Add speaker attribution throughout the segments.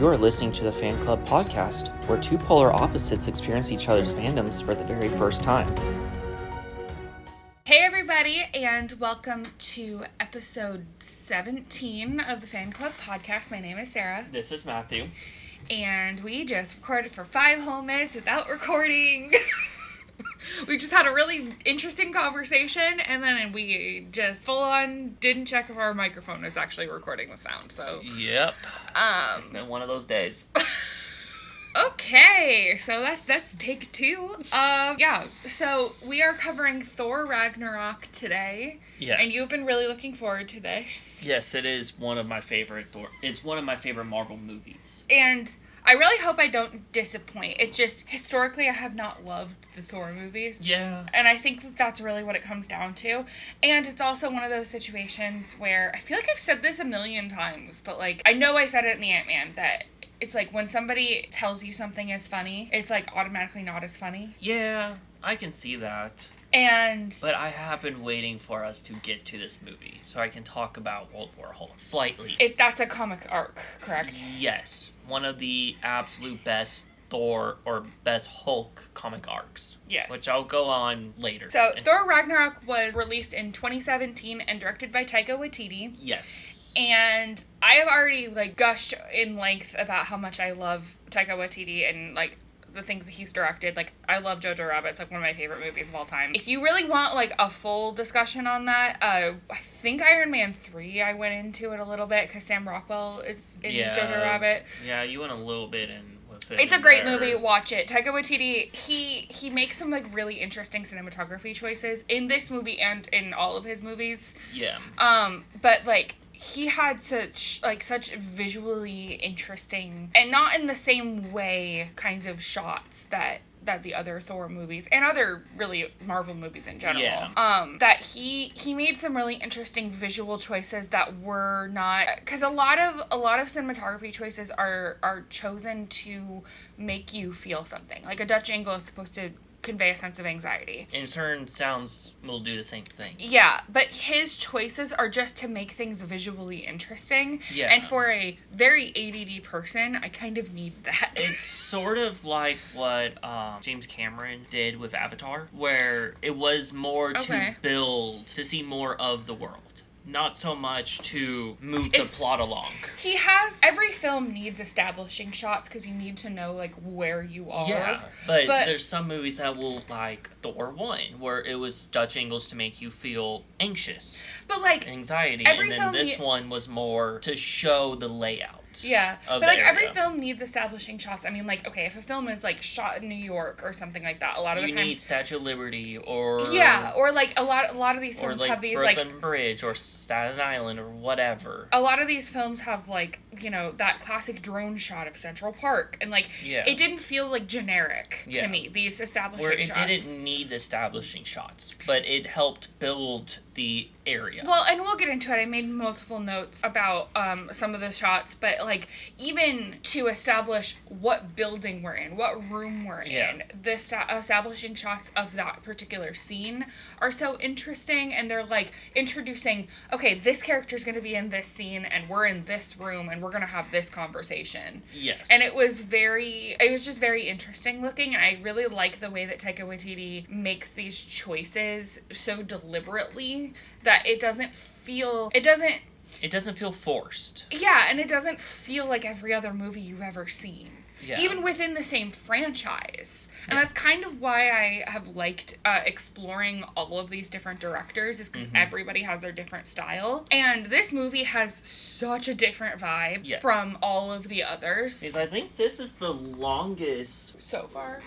Speaker 1: You're listening to the Fan Club Podcast, where two polar opposites experience each other's fandoms for the very first time.
Speaker 2: Hey everybody, and welcome to episode 17 of the Fan Club Podcast. My name is Sarah.
Speaker 1: This is Matthew.
Speaker 2: And we just recorded for 5 whole minutes without recording. We just had a really interesting conversation, and then we just full on didn't check if our microphone was actually recording the sound, so...
Speaker 1: Yep. It's been one of those days.
Speaker 2: Okay, so that's take 2. So we are covering Thor Ragnarok today.
Speaker 1: Yes.
Speaker 2: And you've been really looking forward to this.
Speaker 1: Yes, it is one of my favorite It's one of my favorite Marvel movies.
Speaker 2: And I really hope I don't disappoint. It just, historically, I have not loved the Thor movies.
Speaker 1: Yeah.
Speaker 2: And I think that's really what it comes down to. And it's also one of those situations where, I feel like I've said this a million times, but like, I know I said it in the Ant-Man, that it's like when somebody tells you something is funny, it's like automatically not as funny.
Speaker 1: Yeah, I can see that.
Speaker 2: But
Speaker 1: I have been waiting for us to get to this movie so I can talk about World War Hulk slightly.
Speaker 2: That's a comic arc, correct?
Speaker 1: Yes. One of the absolute best Thor or best Hulk comic arcs.
Speaker 2: Yes.
Speaker 1: Which I'll go on later.
Speaker 2: So, Thor Ragnarok was released in 2017 and directed by Taika Waititi.
Speaker 1: Yes.
Speaker 2: And I have already, gushed in length about how much I love Taika Waititi and, the things that he's directed. I love Jojo Rabbit. It's, one of my favorite movies of all time. If you really want, a full discussion on that, I think Iron Man 3, I went into it a little bit, because Sam Rockwell is in Jojo Rabbit.
Speaker 1: Yeah, you went a little bit in with it.
Speaker 2: It's a great movie. Watch it. Taika Waititi, he makes some, really interesting cinematography choices in this movie and in all of his movies.
Speaker 1: Yeah.
Speaker 2: But, he had such visually interesting, and not in the same way, kinds of shots that the other Thor movies and other really Marvel movies in general.
Speaker 1: Yeah.
Speaker 2: That he made some really interesting visual choices that were not, because a lot of cinematography choices are chosen to make you feel something. Like a Dutch angle is supposed to convey a sense of anxiety.
Speaker 1: And certain sounds will do the same thing.
Speaker 2: Yeah, but his choices are just to make things visually interesting.
Speaker 1: Yeah.
Speaker 2: And for a very ADD person, I kind of need that.
Speaker 1: It's sort of like what James Cameron did with Avatar, where it was more to build, to see more of the world. Not so much to move the plot along.
Speaker 2: Every film needs establishing shots because you need to know, where you are.
Speaker 1: Yeah, but there's some movies that will, like Thor 1, where it was Dutch angles to make you feel anxious.
Speaker 2: But,
Speaker 1: anxiety, and then this one was more to show the layout.
Speaker 2: Yeah, but every film needs establishing shots. I mean, if a film is shot in New York or something like that, a lot of the times
Speaker 1: you need Statue of Liberty or
Speaker 2: a lot of these films have these
Speaker 1: Brooklyn Bridge or Staten Island or whatever.
Speaker 2: A lot of these films have that classic drone shot of Central Park, and it didn't feel generic to me. These establishing shots.
Speaker 1: Where it didn't need establishing shots, but it helped build the area.
Speaker 2: Well, and we'll get into it. I made multiple notes about some of the shots, but even to establish what building we're in, what room we're in, the establishing shots of that particular scene are so interesting, and they're introducing, okay, this character's going to be in this scene, and we're in this room, and we're going to have this conversation.
Speaker 1: Yes.
Speaker 2: And it was just very interesting looking, and I really like the way that Taika Waititi makes these choices so deliberately that it doesn't feel forced. Yeah, and it doesn't feel like every other movie you've ever seen. Yeah. Even within the same franchise. And that's kind of why I have liked exploring all of these different directors, is because everybody has their different style. And this movie has such a different vibe from all of the others.
Speaker 1: Because I think this is the longest...
Speaker 2: So far?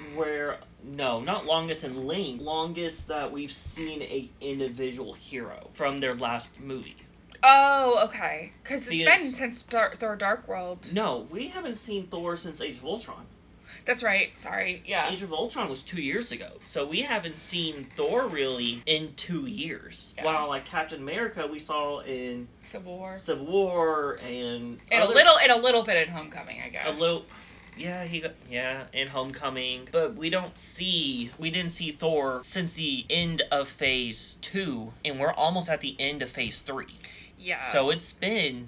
Speaker 1: No, not longest in length. Longest that we've seen a individual hero from their last movie.
Speaker 2: Oh, okay. Because it's been since Thor Dark World.
Speaker 1: No, we haven't seen Thor since Age of Ultron.
Speaker 2: That's right. Sorry. Yeah.
Speaker 1: Age of Ultron was 2 years ago. So we haven't seen Thor really in 2 years. Yeah. While Captain America we saw in
Speaker 2: Civil
Speaker 1: War and
Speaker 2: a little bit in Homecoming, I guess.
Speaker 1: In Homecoming. But we didn't see Thor since the end of Phase 2, and we're almost at the end of Phase 3.
Speaker 2: Yeah.
Speaker 1: So it's been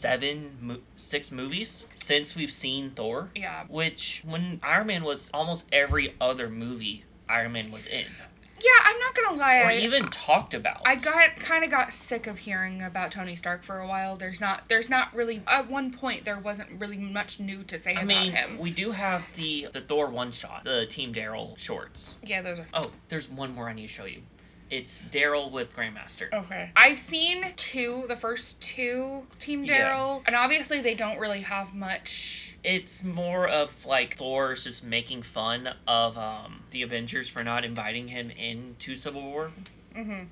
Speaker 1: 6 movies since we've seen Thor.
Speaker 2: Yeah.
Speaker 1: Which, when Iron Man was almost every other movie Iron Man was in.
Speaker 2: Yeah, I'm not gonna lie.
Speaker 1: Or even talked about.
Speaker 2: I kind of got sick of hearing about Tony Stark for a while. There's not really, at one point there wasn't really much new to say about him.
Speaker 1: We do have the Thor one shot, the Team Daryl shorts.
Speaker 2: Yeah, those are.
Speaker 1: Oh, there's one more I need to show you. It's Daryl with Grandmaster.
Speaker 2: Okay. I've seen the first 2 Team Daryl, and obviously they don't really have much.
Speaker 1: It's more of like Thor's just making fun of the Avengers for not inviting him into Civil War. Mm-hmm.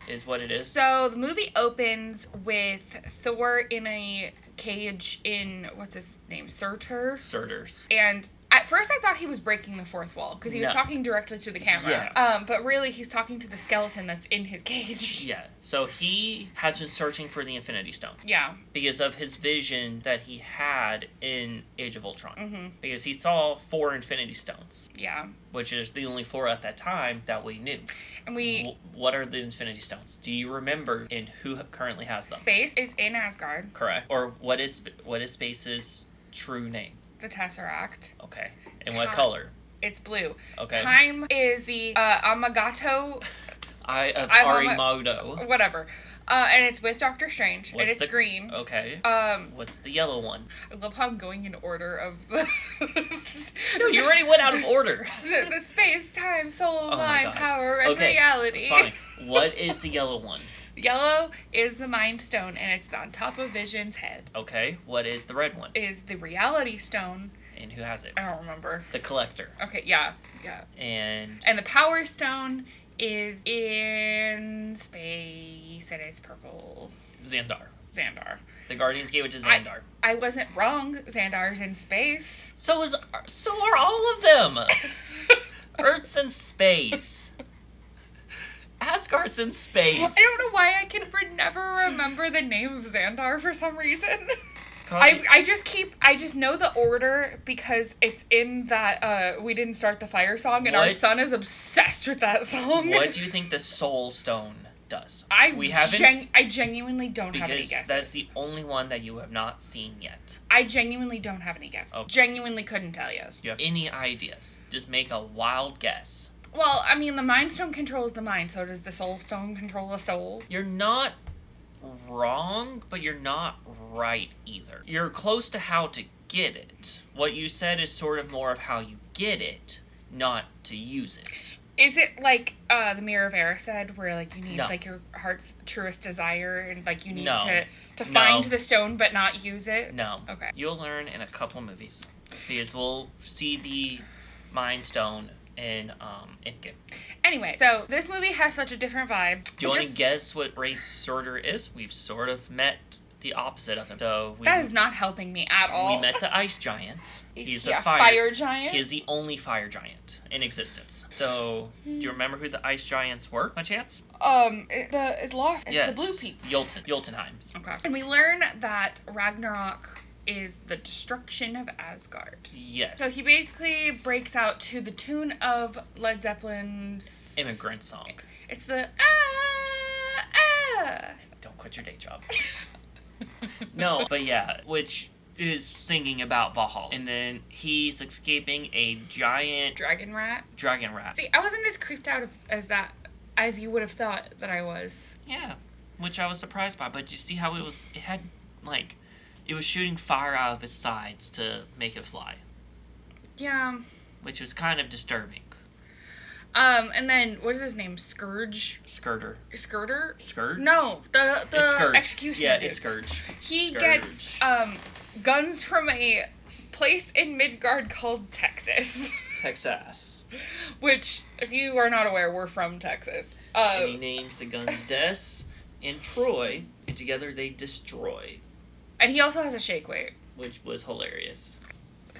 Speaker 1: Is what it is.
Speaker 2: So the movie opens with Thor in a cage in, what's his name, Surtur's. And at first I thought he was breaking the fourth wall because he was talking directly to the camera. Yeah. But really he's talking to the skeleton that's in his cage.
Speaker 1: Yeah. So he has been searching for the Infinity Stone.
Speaker 2: Yeah.
Speaker 1: Because of his vision that he had in Age of Ultron. Mm-hmm. Because he saw 4 Infinity Stones.
Speaker 2: Yeah.
Speaker 1: Which is the only 4 at that time that we knew.
Speaker 2: And
Speaker 1: what are the Infinity Stones? Do you remember and who currently has them?
Speaker 2: Space is in Asgard.
Speaker 1: Correct. Or what is Space's true name?
Speaker 2: The Tesseract.
Speaker 1: Okay. And what color?
Speaker 2: It's blue.
Speaker 1: Okay.
Speaker 2: Time is the Amagato.
Speaker 1: Arimago.
Speaker 2: Whatever. And it's with Doctor Strange. And it's green.
Speaker 1: Okay. What's the yellow one?
Speaker 2: I love how I'm going in order of the...
Speaker 1: No, you already went out of order.
Speaker 2: the space, time, soul, mind, power, and reality.
Speaker 1: Fine. What is the yellow one?
Speaker 2: Yellow is the Mind Stone, and it's on top of Vision's head.
Speaker 1: Okay. What is the red one?
Speaker 2: Is the Reality Stone.
Speaker 1: And who has it?
Speaker 2: I don't remember.
Speaker 1: The Collector.
Speaker 2: Okay, yeah. And the Power Stone is in space, and it's purple.
Speaker 1: Xandar.
Speaker 2: The
Speaker 1: Guardians gave it to Xandar.
Speaker 2: I wasn't wrong. Xandar's in space.
Speaker 1: So are all of them. Earth's in space. Asgard's in space.
Speaker 2: I don't know why I can never remember the name of Xandar for some reason. I just know the order because it's in that We Didn't Start the Fire song, and our son is obsessed with that song.
Speaker 1: What do you think the Soul Stone does?
Speaker 2: I genuinely don't have any guesses.
Speaker 1: Because that's the only one that you have not seen yet.
Speaker 2: I genuinely don't have any guesses. Okay. Genuinely couldn't tell you.
Speaker 1: Do you have any ideas? Just make a wild guess.
Speaker 2: Well, I mean, the Mind Stone controls the mind, so does the Soul Stone control the soul?
Speaker 1: You're not wrong, but you're not right either. You're close to how to get it. What you said is sort of more of how you get it, not to use it.
Speaker 2: Is it like the Mirror of Erised, where like you need like your heart's truest desire, and like you need to find the stone but not use it?
Speaker 1: No.
Speaker 2: Okay.
Speaker 1: You'll learn in a couple movies, because we'll see the Mind Stone in Endgame.
Speaker 2: Anyway, so this movie has such a different vibe.
Speaker 1: Do you want to guess what race Surtur is? We've sort of met the opposite of him.
Speaker 2: That is not helping me at all.
Speaker 1: We met the ice giants. He's the
Speaker 2: fire giant.
Speaker 1: He is the only fire giant in existence. So, do you remember who the ice giants were, by chance?
Speaker 2: It's the blue people.
Speaker 1: Jotunheims.
Speaker 2: Okay. And we learn that Ragnarok is the destruction of Asgard.
Speaker 1: Yes.
Speaker 2: So he basically breaks out to the tune of Led Zeppelin's
Speaker 1: Immigrant Song.
Speaker 2: It's the
Speaker 1: Don't quit your day job. No, but yeah, which is singing about Valhalla. And then he's escaping a giant
Speaker 2: dragon rat.
Speaker 1: See,
Speaker 2: I wasn't as creeped out as you would have thought that I was.
Speaker 1: Yeah. Which I was surprised by, but you see how it was shooting fire out of its sides to make it fly.
Speaker 2: Yeah.
Speaker 1: Which was kind of disturbing.
Speaker 2: And then, what is his name? Scourge?
Speaker 1: Skirter?
Speaker 2: Scourge? No, the executioner.
Speaker 1: Yeah, it's Scourge.
Speaker 2: He gets, guns from a place in Midgard called Texas.
Speaker 1: Texas.
Speaker 2: Which, if you are not aware, we're from Texas.
Speaker 1: And he names the guns Des and Troy, and together they destroy.
Speaker 2: And he also has a shake weight.
Speaker 1: Which was hilarious.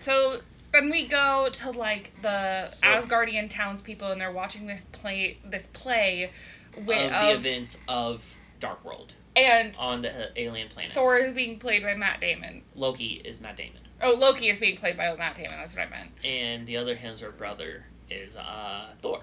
Speaker 2: So, then we go to, like, the Asgardian townspeople, and they're watching this play with
Speaker 1: the events of Dark World.
Speaker 2: And
Speaker 1: on the alien planet.
Speaker 2: Thor is being played by Matt Damon.
Speaker 1: Loki is Matt Damon.
Speaker 2: Oh, Loki is being played by Matt Damon, that's what I meant.
Speaker 1: And the other Hemsworth brother is Thor.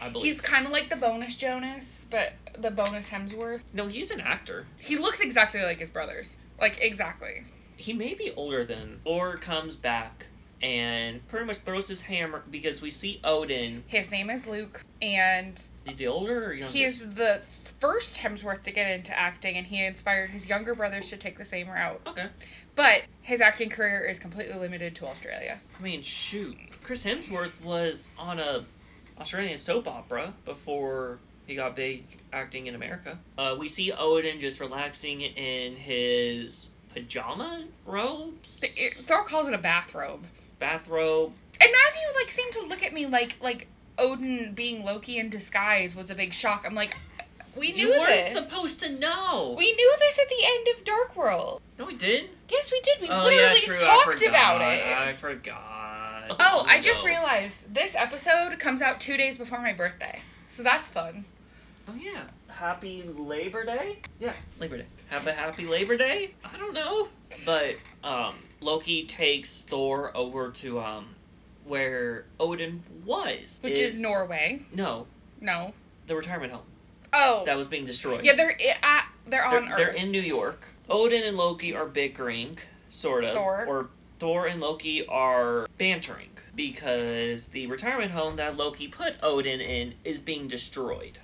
Speaker 1: I believe.
Speaker 2: He's kind of like the bonus Jonas, but the bonus Hemsworth.
Speaker 1: No, he's an actor.
Speaker 2: He looks exactly like his brothers. Like, exactly.
Speaker 1: He may be older than... Thor comes back and pretty much throws his hammer because we see Odin.
Speaker 2: His name is Luke, and...
Speaker 1: Is he older or younger?
Speaker 2: He is the first Hemsworth to get into acting, and he inspired his younger brothers to take the same route.
Speaker 1: Okay.
Speaker 2: But his acting career is completely limited to Australia.
Speaker 1: I mean, shoot. Chris Hemsworth was on a Australian soap opera before he got big acting in America. We see Odin just relaxing in his pajama robes.
Speaker 2: Thor calls it a bathrobe.
Speaker 1: Bathrobe.
Speaker 2: And Matthew seemed to look at me like Odin being Loki in disguise was a big shock. I'm like, we knew this.
Speaker 1: You weren't supposed to know.
Speaker 2: We knew this at the end of Dark World.
Speaker 1: No, we didn't.
Speaker 2: Yes, we did. We
Speaker 1: literally
Speaker 2: talked about it.
Speaker 1: I forgot.
Speaker 2: Oh, I just realized this episode comes out 2 days before my birthday. So that's fun.
Speaker 1: Oh, yeah. Happy Labor Day? Yeah, Labor Day. Have a happy Labor Day? I don't know. But, Loki takes Thor over to, where Odin was.
Speaker 2: Which is Norway.
Speaker 1: No.
Speaker 2: No.
Speaker 1: The retirement home.
Speaker 2: Oh.
Speaker 1: That was being destroyed.
Speaker 2: Yeah, they're on Earth.
Speaker 1: They're in New York. Odin and Loki are bickering, sort of. Or Thor and Loki are bantering because the retirement home that Loki put Odin in is being destroyed.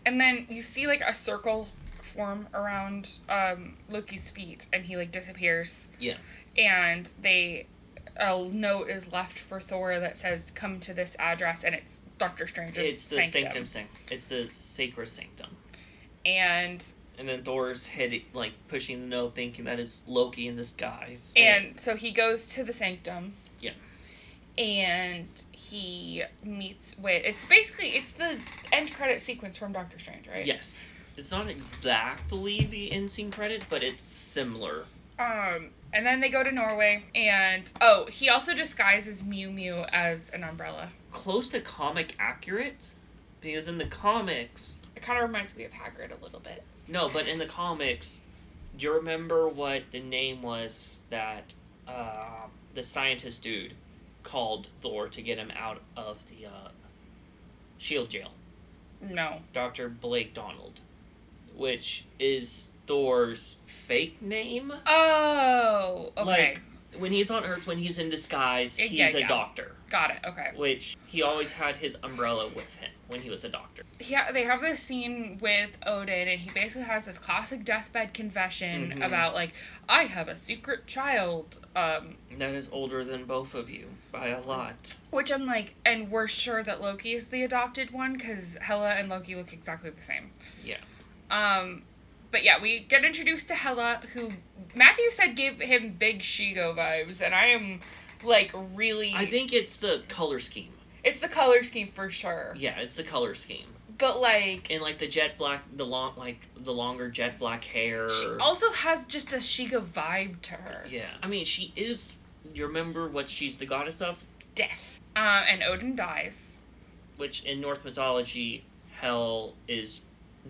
Speaker 2: And then you see a circle form around Loki's feet, and he disappears.
Speaker 1: Yeah.
Speaker 2: And a note is left for Thor that says, "Come to this address," and it's Doctor Strange's sanctum.
Speaker 1: It's the sacred sanctum.
Speaker 2: And
Speaker 1: then Thor's head, pushing the note, thinking that it's Loki in disguise.
Speaker 2: And so he goes to the sanctum.
Speaker 1: Yeah.
Speaker 2: And he meets with... It's the end credit sequence from Doctor Strange, right?
Speaker 1: Yes. It's not exactly the end scene credit, but it's similar.
Speaker 2: And then they go to Norway, and... he also disguises Mew Mew as an umbrella.
Speaker 1: Close to comic accurate, because in the comics...
Speaker 2: It kind of reminds me of Hagrid a little bit.
Speaker 1: No, but in the comics, do you remember what the name was that the scientist dude called Thor to get him out of the S.H.I.E.L.D. jail?
Speaker 2: No.
Speaker 1: Dr. Blake Donald, which is Thor's fake name.
Speaker 2: Oh, okay.
Speaker 1: When he's on Earth, when he's in disguise, he's a doctor.
Speaker 2: Got it, okay.
Speaker 1: Which, he always had his umbrella with him when he was a doctor.
Speaker 2: Yeah, they have this scene with Odin, and he basically has this classic deathbed confession about, I have a secret child.
Speaker 1: That is older than both of you, by a lot.
Speaker 2: Which I'm and we're sure that Loki is the adopted one, because Hela and Loki look exactly the same.
Speaker 1: Yeah.
Speaker 2: But yeah, we get introduced to Hela, who Matthew said gave him big Shigo vibes, and I am, really...
Speaker 1: I think it's the color scheme.
Speaker 2: It's the color scheme for sure.
Speaker 1: Yeah, it's the color scheme.
Speaker 2: But,
Speaker 1: And, the jet black, the longer jet black hair.
Speaker 2: She also has just a Shigo vibe to her.
Speaker 1: Yeah. I mean, she is... You remember what she's the goddess of?
Speaker 2: Death. And Odin dies.
Speaker 1: Which, in Norse mythology, Hel is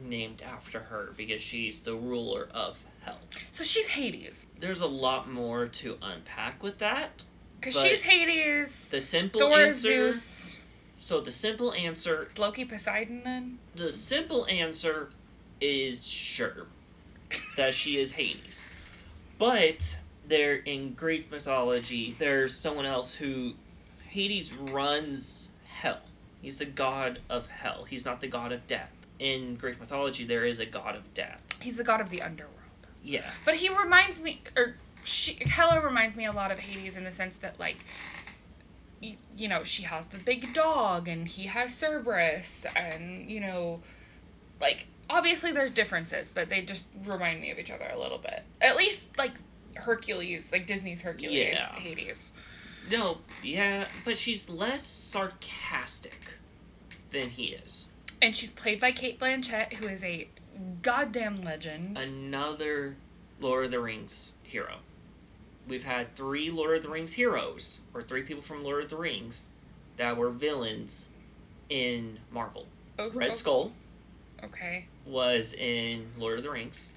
Speaker 1: named after her because she's the ruler of Hell.
Speaker 2: So she's Hades.
Speaker 1: There's a lot more to unpack with that.
Speaker 2: Because she's Hades.
Speaker 1: The simple
Speaker 2: Thor
Speaker 1: answer...
Speaker 2: Zeus.
Speaker 1: So the simple answer...
Speaker 2: Is Loki Poseidon then?
Speaker 1: The simple answer is sure. That she is Hades. But there in Greek mythology, there's someone else who... Hades runs Hell. He's the god of Hell. He's not the god of death. In Greek mythology, there is a god of death.
Speaker 2: He's the god of the underworld.
Speaker 1: Yeah.
Speaker 2: But he reminds me, Hela reminds me a lot of Hades in the sense that, she has the big dog, and he has Cerberus, and, obviously there's differences, but they just remind me of each other a little bit. At least, Hercules, Disney's Hercules,
Speaker 1: yeah.
Speaker 2: Hades.
Speaker 1: No, yeah, but she's less sarcastic than he is.
Speaker 2: And she's played by Cate Blanchett, who is a goddamn legend.
Speaker 1: Another Lord of the Rings hero. We've had 3 Lord of the Rings heroes, or 3 people from Lord of the Rings, that were villains in Marvel. Red Skull.
Speaker 2: Okay.
Speaker 1: Was in Lord of the Rings.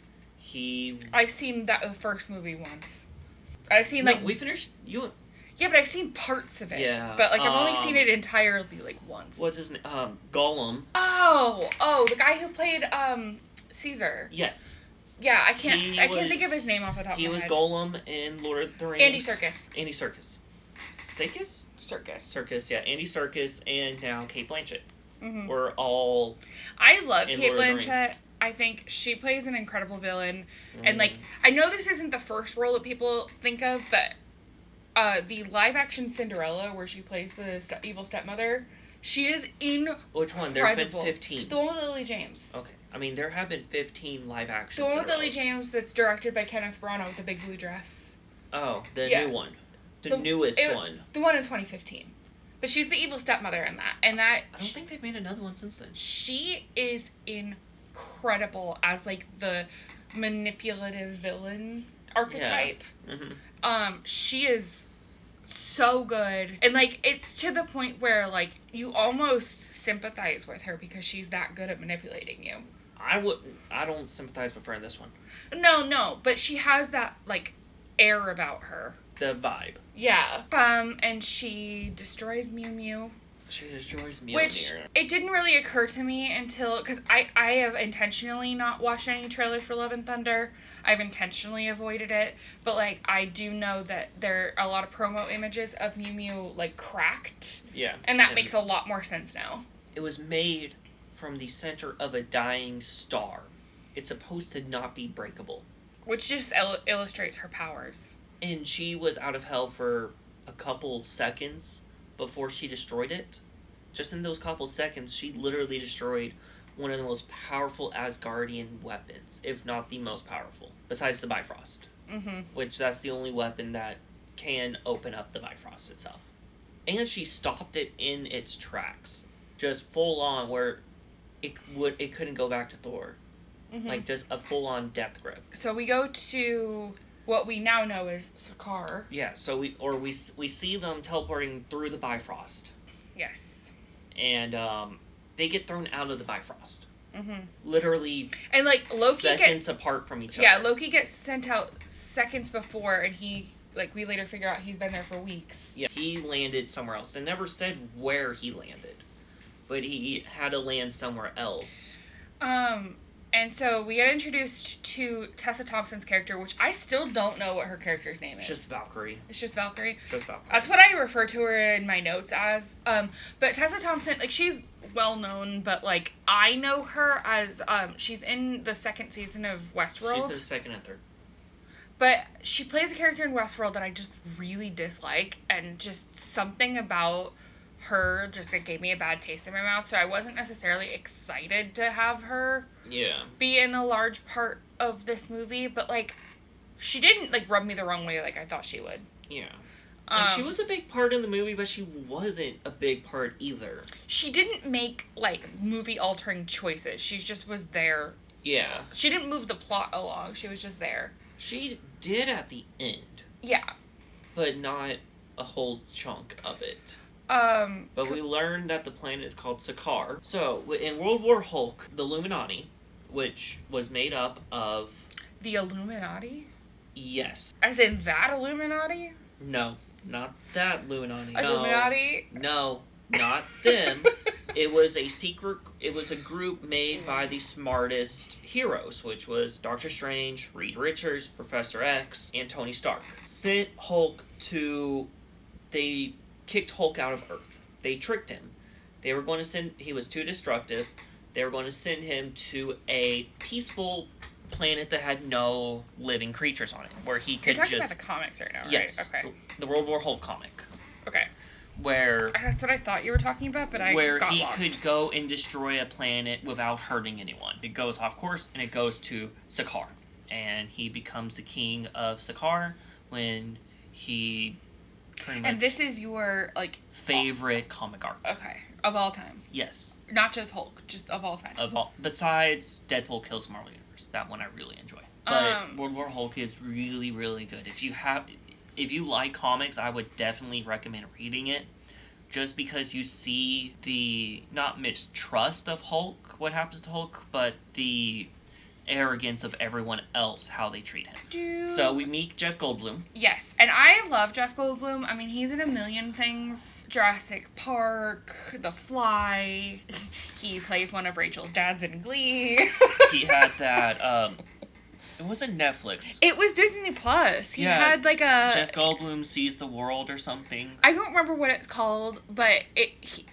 Speaker 2: I've seen the first movie once. I've seen
Speaker 1: we finished.
Speaker 2: Yeah, but I've seen parts of it.
Speaker 1: Yeah.
Speaker 2: But, like, I've only seen it entirely, like, once.
Speaker 1: What's his name? Gollum.
Speaker 2: Oh, the guy who played, Caesar.
Speaker 1: Yes.
Speaker 2: Yeah, I can't think of his name off the top of my head.
Speaker 1: He was Gollum in Lord of the Rings.
Speaker 2: Andy Serkis.
Speaker 1: Serkis, yeah. Andy Serkis and now Cate Blanchett.
Speaker 2: Mm-hmm.
Speaker 1: We're all...
Speaker 2: I love Cate Blanchett. I think she plays an incredible villain. Mm. And, like, I know this isn't the first role that people think of, but the live-action Cinderella, where she plays the evil stepmother, she is incredible.
Speaker 1: Which one? There's been 15.
Speaker 2: The one with Lily James.
Speaker 1: Okay. I mean, there have been 15 live-action
Speaker 2: The one with Lily James that's directed by Kenneth Branagh with the big blue dress.
Speaker 1: Oh, the new one. The newest one.
Speaker 2: The one in 2015. But she's the evil stepmother in that. And that...
Speaker 1: I don't think they've made another one since then.
Speaker 2: She is incredible as, like, the manipulative villain archetype.
Speaker 1: Yeah. Mm-hmm.
Speaker 2: She is so good. And, like, it's to the point where, like, you almost sympathize with her because she's that good at manipulating you.
Speaker 1: I don't sympathize with her in this one.
Speaker 2: No, but she has that, like, air about her.
Speaker 1: The vibe.
Speaker 2: Yeah. And she destroys Mew Mew.
Speaker 1: She destroys Mjolnir.
Speaker 2: Which, it didn't really occur to me until... Because I have intentionally not watched any trailer for Love and Thunder. I've intentionally avoided it. But, like, I do know that there are a lot of promo images of Mew Mew, like, cracked.
Speaker 1: Yeah.
Speaker 2: And that makes a lot more sense now.
Speaker 1: It was made from the center of a dying star. It's supposed to not be breakable.
Speaker 2: Which just illustrates her powers.
Speaker 1: And she was out of hell for a couple seconds before she destroyed it. Just in those couple seconds, she literally destroyed one of the most powerful Asgardian weapons, if not the most powerful, besides the Bifrost.
Speaker 2: Mm-hmm.
Speaker 1: Which, that's the only weapon that can open up the Bifrost itself. And she stopped it in its tracks. Just full on, where it couldn't go back to Thor. Mm-hmm. Like, just a full-on death grip.
Speaker 2: So we go to what we now know is Sakaar.
Speaker 1: Yeah, so we see them teleporting through the Bifrost.
Speaker 2: Yes.
Speaker 1: And they get thrown out of the Bifrost.
Speaker 2: Mm-hmm.
Speaker 1: Literally,
Speaker 2: and like Loki
Speaker 1: seconds apart from each other.
Speaker 2: Yeah, Loki gets sent out seconds before, and we later figure out he's been there for weeks.
Speaker 1: Yeah, he landed somewhere else. They never said where he landed, but he had to land somewhere else.
Speaker 2: And so we get introduced to Tessa Thompson's character, which I still don't know what her character's name is.
Speaker 1: It's just Valkyrie.
Speaker 2: It's just Valkyrie?
Speaker 1: Just Valkyrie.
Speaker 2: That's what I refer to her in my notes as. But Tessa Thompson, like, she's well known, but, like, I know her as, she's in the second season of Westworld.
Speaker 1: She's in the second and third.
Speaker 2: But she plays a character in Westworld that I just really dislike, and just something about her just like, gave me a bad taste in my mouth, so I wasn't necessarily excited to have her be in a large part of this movie, but like she didn't like rub me the wrong way like I thought she would.
Speaker 1: Yeah. Like, she was a big part in the movie, but she wasn't a big part either.
Speaker 2: She didn't make like movie altering choices. She just was there.
Speaker 1: Yeah.
Speaker 2: She didn't move the plot along. She was just there.
Speaker 1: She did at the end.
Speaker 2: Yeah.
Speaker 1: But not a whole chunk of it. But we learned that the planet is called Sakaar. So, in World War Hulk, the Illuminati, which was made up of...
Speaker 2: The Illuminati?
Speaker 1: Yes.
Speaker 2: As in that Illuminati?
Speaker 1: No, not that Illuminati.
Speaker 2: Illuminati?
Speaker 1: No, not them. It was a group made by the smartest heroes, which was Doctor Strange, Reed Richards, Professor X, and Tony Stark. Sent Hulk to... They kicked Hulk out of Earth. They tricked him. They were going to send... He was too destructive. They were going to send him to a peaceful planet that had no living creatures on it, where he could
Speaker 2: You're talking about the comics right now, right?
Speaker 1: Yes.
Speaker 2: Okay.
Speaker 1: The World War Hulk comic.
Speaker 2: Okay.
Speaker 1: Where...
Speaker 2: That's what I thought you were talking about, but I got lost.
Speaker 1: Where he could go and destroy a planet without hurting anyone. It goes off course, and it goes to Sakaar. And he becomes the king of Sakaar when he...
Speaker 2: And this is your, like...
Speaker 1: favorite comic arc.
Speaker 2: Okay. Of all time.
Speaker 1: Yes.
Speaker 2: Not just Hulk, just of all time.
Speaker 1: Besides Deadpool Kills Marvel Universe. That one I really enjoy. But World War Hulk is really, really good. If you like comics, I would definitely recommend reading it. Just because you see the, not mistrust of Hulk, what happens to Hulk, but the arrogance of everyone else, how they treat him. So we meet Jeff Goldblum.
Speaker 2: Yes, and I love Jeff Goldblum. I mean, he's in a million things. Jurassic Park, The Fly. He plays one of Rachel's dads in Glee.
Speaker 1: He had that, it wasn't Netflix.
Speaker 2: It was Disney Plus. He had like a...
Speaker 1: Jeff Goldblum Sees the World or something.
Speaker 2: I don't remember what it's called, but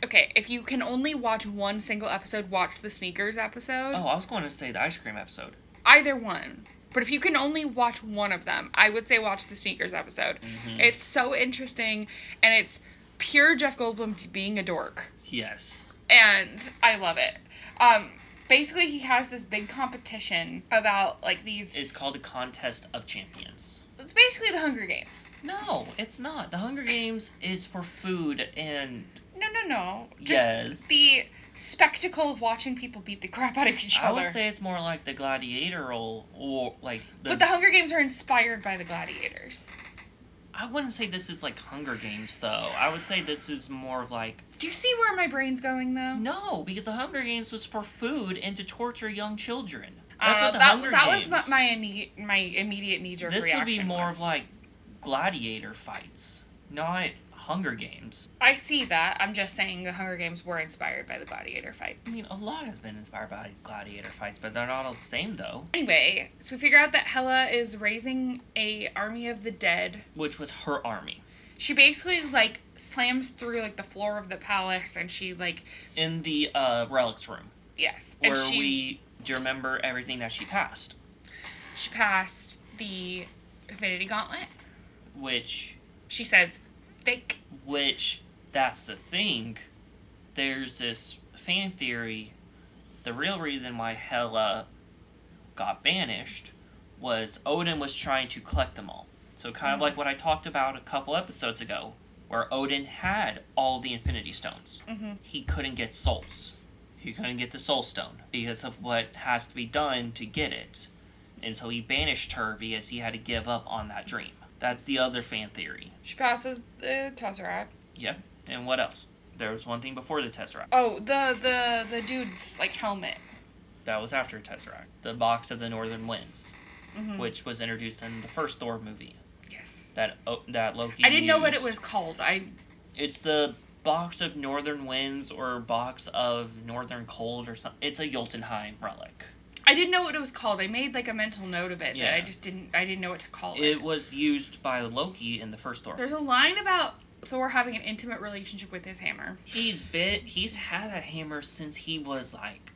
Speaker 2: okay, if you can only watch one single episode, watch the Sneakers episode.
Speaker 1: Oh, I was going to say the ice cream episode.
Speaker 2: Either one. But if you can only watch one of them, I would say watch the Sneakers episode. Mm-hmm. It's so interesting, and it's pure Jeff Goldblum being a dork.
Speaker 1: Yes.
Speaker 2: And I love it. Basically, he has this big competition about, like, these...
Speaker 1: It's called the Contest of Champions.
Speaker 2: It's basically the Hunger Games.
Speaker 1: No, it's not. The Hunger Games is for food and...
Speaker 2: No. Just
Speaker 1: yes.
Speaker 2: The spectacle of watching people beat the crap out of each other.
Speaker 1: I would say it's more like the gladiator role, or like...
Speaker 2: But the Hunger Games are inspired by the gladiators.
Speaker 1: I wouldn't say this is like Hunger Games, though. I would say this is more of like...
Speaker 2: Do you see where my brain's going, though?
Speaker 1: No, because the Hunger Games was for food and to torture young children.
Speaker 2: That's what the Hunger Games... That was my immediate knee-jerk reaction.
Speaker 1: This would be more of like gladiator fights, not Hunger Games.
Speaker 2: I see that. I'm just saying the Hunger Games were inspired by the gladiator fights.
Speaker 1: I mean, a lot has been inspired by gladiator fights, but they're not all the same, though.
Speaker 2: Anyway, so we figure out that Hela is raising a army of the dead. Which
Speaker 1: was her army.
Speaker 2: She basically, like, slams through, like, the floor of the palace, and she, like...
Speaker 1: In the, relics room.
Speaker 2: Yes.
Speaker 1: And do you remember everything that she passed?
Speaker 2: She passed the Infinity Gauntlet.
Speaker 1: Which...
Speaker 2: She says, fake.
Speaker 1: Which, that's the thing. There's this fan theory. The real reason why Hela got banished was Odin was trying to collect them all. So kind of like what I talked about a couple episodes ago, where Odin had all the Infinity Stones. Mm-hmm. He couldn't get souls. He couldn't get the Soul Stone because of what has to be done to get it. And so he banished her because he had to give up on that dream. That's the other fan theory.
Speaker 2: She passes the Tesseract.
Speaker 1: Yeah. And what else? There was one thing before the Tesseract.
Speaker 2: Oh, the dude's, like, helmet.
Speaker 1: That was after Tesseract. The Box of the Northern Winds, which was introduced in the first Thor movie.
Speaker 2: Yes.
Speaker 1: That Loki
Speaker 2: I didn't know what it was called.
Speaker 1: It's the Box of Northern Winds or Box of Northern Cold or something. It's a Jotunheim relic.
Speaker 2: I didn't know what it was called. I made, like, a mental note of it, but I didn't know what to call it.
Speaker 1: It was used by Loki in the first Thor.
Speaker 2: There's a line about Thor having an intimate relationship with his hammer.
Speaker 1: He's had that hammer since he was, like,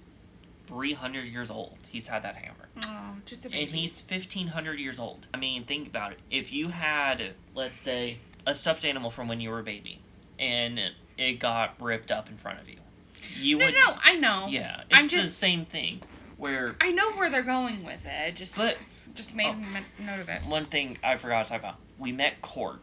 Speaker 1: 300 years old. He's had that hammer.
Speaker 2: Oh, just a baby.
Speaker 1: And he's 1,500 years old. I mean, think about it. If you had, let's say, a stuffed animal from when you were a baby, and it got ripped up in front of you,
Speaker 2: No, I know.
Speaker 1: Yeah, it's the same thing. Where
Speaker 2: I know where they're going with it. Just made a note of it.
Speaker 1: One thing I forgot to talk about. We met Korg,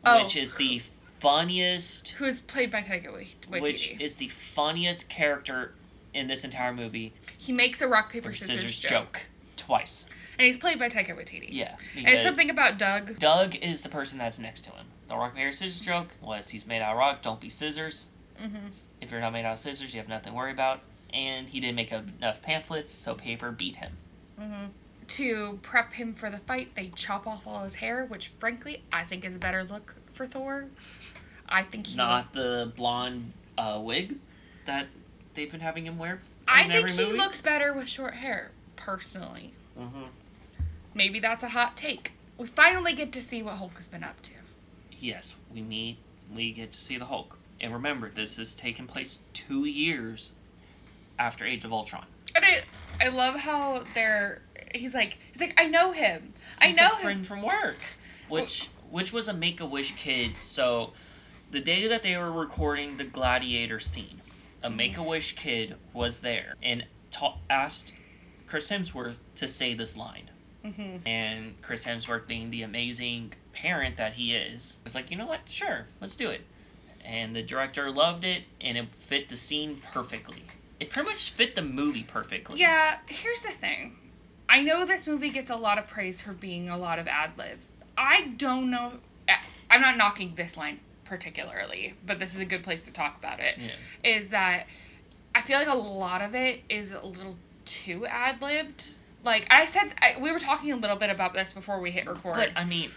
Speaker 1: which is the funniest...
Speaker 2: Who is played by Taika Waititi.
Speaker 1: Which is the funniest character in this entire movie.
Speaker 2: He makes a rock, paper, scissors joke.
Speaker 1: Twice.
Speaker 2: And he's played by Taika Waititi.
Speaker 1: Yeah.
Speaker 2: And it's something about Doug.
Speaker 1: Doug is the person that's next to him. The rock, paper, scissors joke was he's made out of rock, don't be scissors. Mm-hmm. If you're not made out of scissors, you have nothing to worry about. And he didn't make enough pamphlets, so paper beat him.
Speaker 2: Mm-hmm. To prep him for the fight, they chop off all his hair, which, frankly, I think is a better look for Thor. I think he...
Speaker 1: Not the blonde wig that they've been having him wear
Speaker 2: I think he looks better with short hair, personally. Mm-hmm. Maybe that's a hot take. We finally get to see what Hulk has been up to.
Speaker 1: Yes, we get to see the Hulk. And remember, this is taking place 2 years after Age of Ultron.
Speaker 2: And I love how he's like, I know him. I know him.
Speaker 1: Friend from work. Which was a Make-A-Wish kid. So the day that they were recording the gladiator scene, a Make-A-Wish kid was there and asked Chris Hemsworth to say this line. Mm-hmm. And Chris Hemsworth, being the amazing parent that he is, was like, you know what? Sure, let's do it. And the director loved it, and it fit the scene perfectly. It pretty much fit the movie perfectly.
Speaker 2: Yeah, here's the thing. I know this movie gets a lot of praise for being a lot of ad-lib. I don't know... I'm not knocking this line particularly, but this is a good place to talk about it. Yeah. Is that I feel like a lot of it is a little too ad-libbed. Like, I said, we were talking a little bit about this before we hit record.
Speaker 1: But, I mean,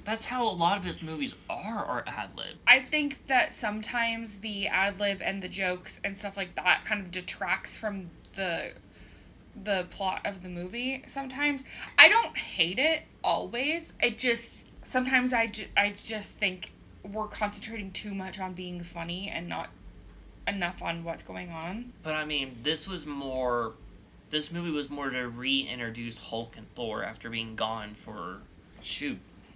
Speaker 1: that's how a lot of his movies are ad-lib.
Speaker 2: I think that sometimes the ad-lib and the jokes and stuff like that kind of detracts from the plot of the movie sometimes. I don't hate it always. It just, sometimes I just think we're concentrating too much on being funny and not enough on what's going on.
Speaker 1: But, I mean, this movie was more to reintroduce Hulk and Thor after being gone for,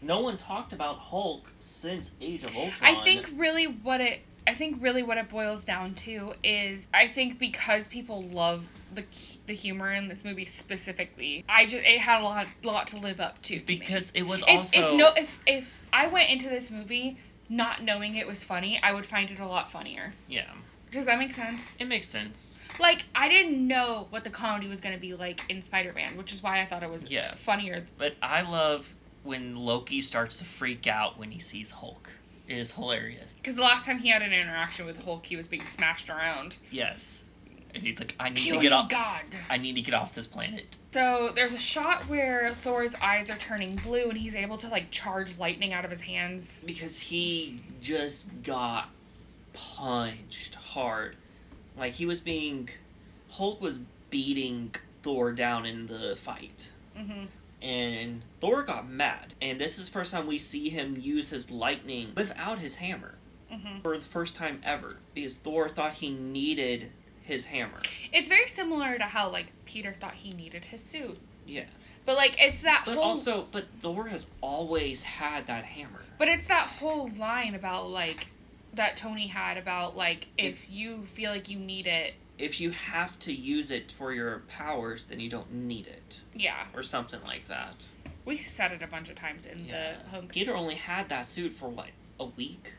Speaker 1: no one talked about Hulk since Age of Ultron.
Speaker 2: I think really what it boils down to is, I think because people love the humor in this movie specifically, it had a lot to live up to
Speaker 1: because
Speaker 2: me.
Speaker 1: It was
Speaker 2: if I went into this movie not knowing it was funny, I would find it a lot funnier.
Speaker 1: Yeah.
Speaker 2: Does that make sense?
Speaker 1: It makes sense.
Speaker 2: Like, I didn't know what the comedy was going to be like in Spider-Man, which is why I thought it was funnier.
Speaker 1: But I love when Loki starts to freak out when he sees Hulk. It is hilarious.
Speaker 2: Because the last time he had an interaction with Hulk, he was being smashed around.
Speaker 1: Yes. And he's like, I need to get off.
Speaker 2: God.
Speaker 1: I need to get off this planet.
Speaker 2: So there's a shot where Thor's eyes are turning blue and he's able to, like, charge lightning out of his hands.
Speaker 1: Because he just got punched hard. Like, Hulk was beating Thor down in the fight.
Speaker 2: Mm-hmm.
Speaker 1: And Thor got mad. And this is the first time we see him use his lightning without his hammer.
Speaker 2: Mm-hmm.
Speaker 1: For the first time ever. Because Thor thought he needed his hammer.
Speaker 2: It's very similar to how, like, Peter thought he needed his suit.
Speaker 1: Yeah.
Speaker 2: But, like, it's that
Speaker 1: But Thor has always had that hammer.
Speaker 2: But it's that whole line about, like, that Tony had about, like, if you feel like you need it.
Speaker 1: If you have to use it for your powers, then you don't need it.
Speaker 2: Yeah.
Speaker 1: Or something like that.
Speaker 2: We said it a bunch of times in the home.
Speaker 1: Peter only had that suit for, what, a week?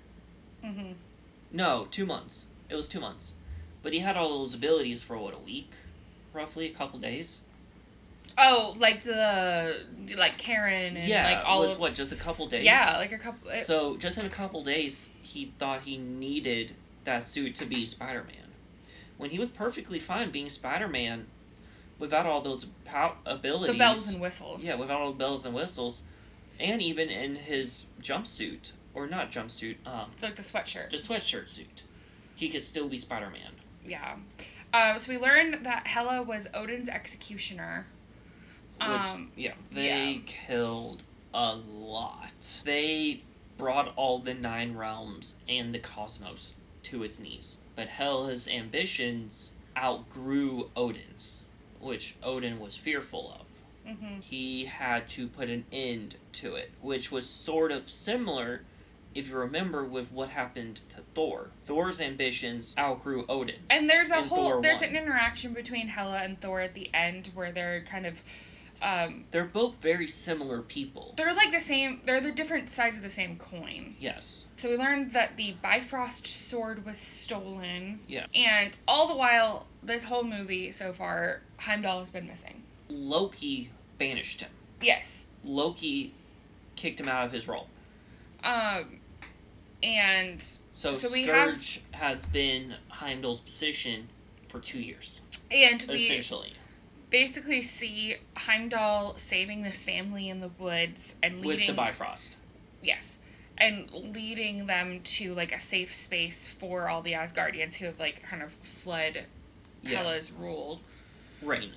Speaker 2: Mm-hmm.
Speaker 1: No, 2 months. It was 2 months. But he had all those abilities for, what, a week? Roughly, a couple days?
Speaker 2: Oh, like Karen and, like, all
Speaker 1: it was, just a couple days?
Speaker 2: Yeah, like a couple...
Speaker 1: So, just in a couple days, he thought he needed that suit to be Spider-Man. When he was perfectly fine being Spider-Man without all those abilities.
Speaker 2: The bells and whistles.
Speaker 1: Yeah, without all the bells and whistles. And even in his jumpsuit. Or not jumpsuit.
Speaker 2: Like the sweatshirt.
Speaker 1: The sweatshirt suit. He could still be Spider-Man.
Speaker 2: Yeah. So we learned that Hela was Odin's executioner.
Speaker 1: They killed a lot. They brought all the 9 realms and the cosmos to its knees. But Hela's ambitions outgrew Odin's, which Odin was fearful of.
Speaker 2: Mm-hmm.
Speaker 1: He had to put an end to it, which was sort of similar, if you remember, with what happened to Thor. Thor's ambitions outgrew Odin.
Speaker 2: And there's an interaction between Hela and Thor at the end where they're kind of...
Speaker 1: they're both very similar people.
Speaker 2: They're like the same... They're the different sides of the same coin.
Speaker 1: Yes.
Speaker 2: So we learned that the Bifrost sword was stolen.
Speaker 1: Yeah.
Speaker 2: And all the while, this whole movie so far, Heimdall has been missing.
Speaker 1: Loki banished him.
Speaker 2: Yes.
Speaker 1: Loki kicked him out of his role.
Speaker 2: And...
Speaker 1: So Scourge has been Heimdall's position for 2 years.
Speaker 2: And
Speaker 1: essentially.
Speaker 2: Basically see Heimdall saving this family in the woods and leading...
Speaker 1: With the Bifrost.
Speaker 2: Yes. And leading them to, like, a safe space for all the Asgardians who have, like, kind of fled Hela's rule. Reign.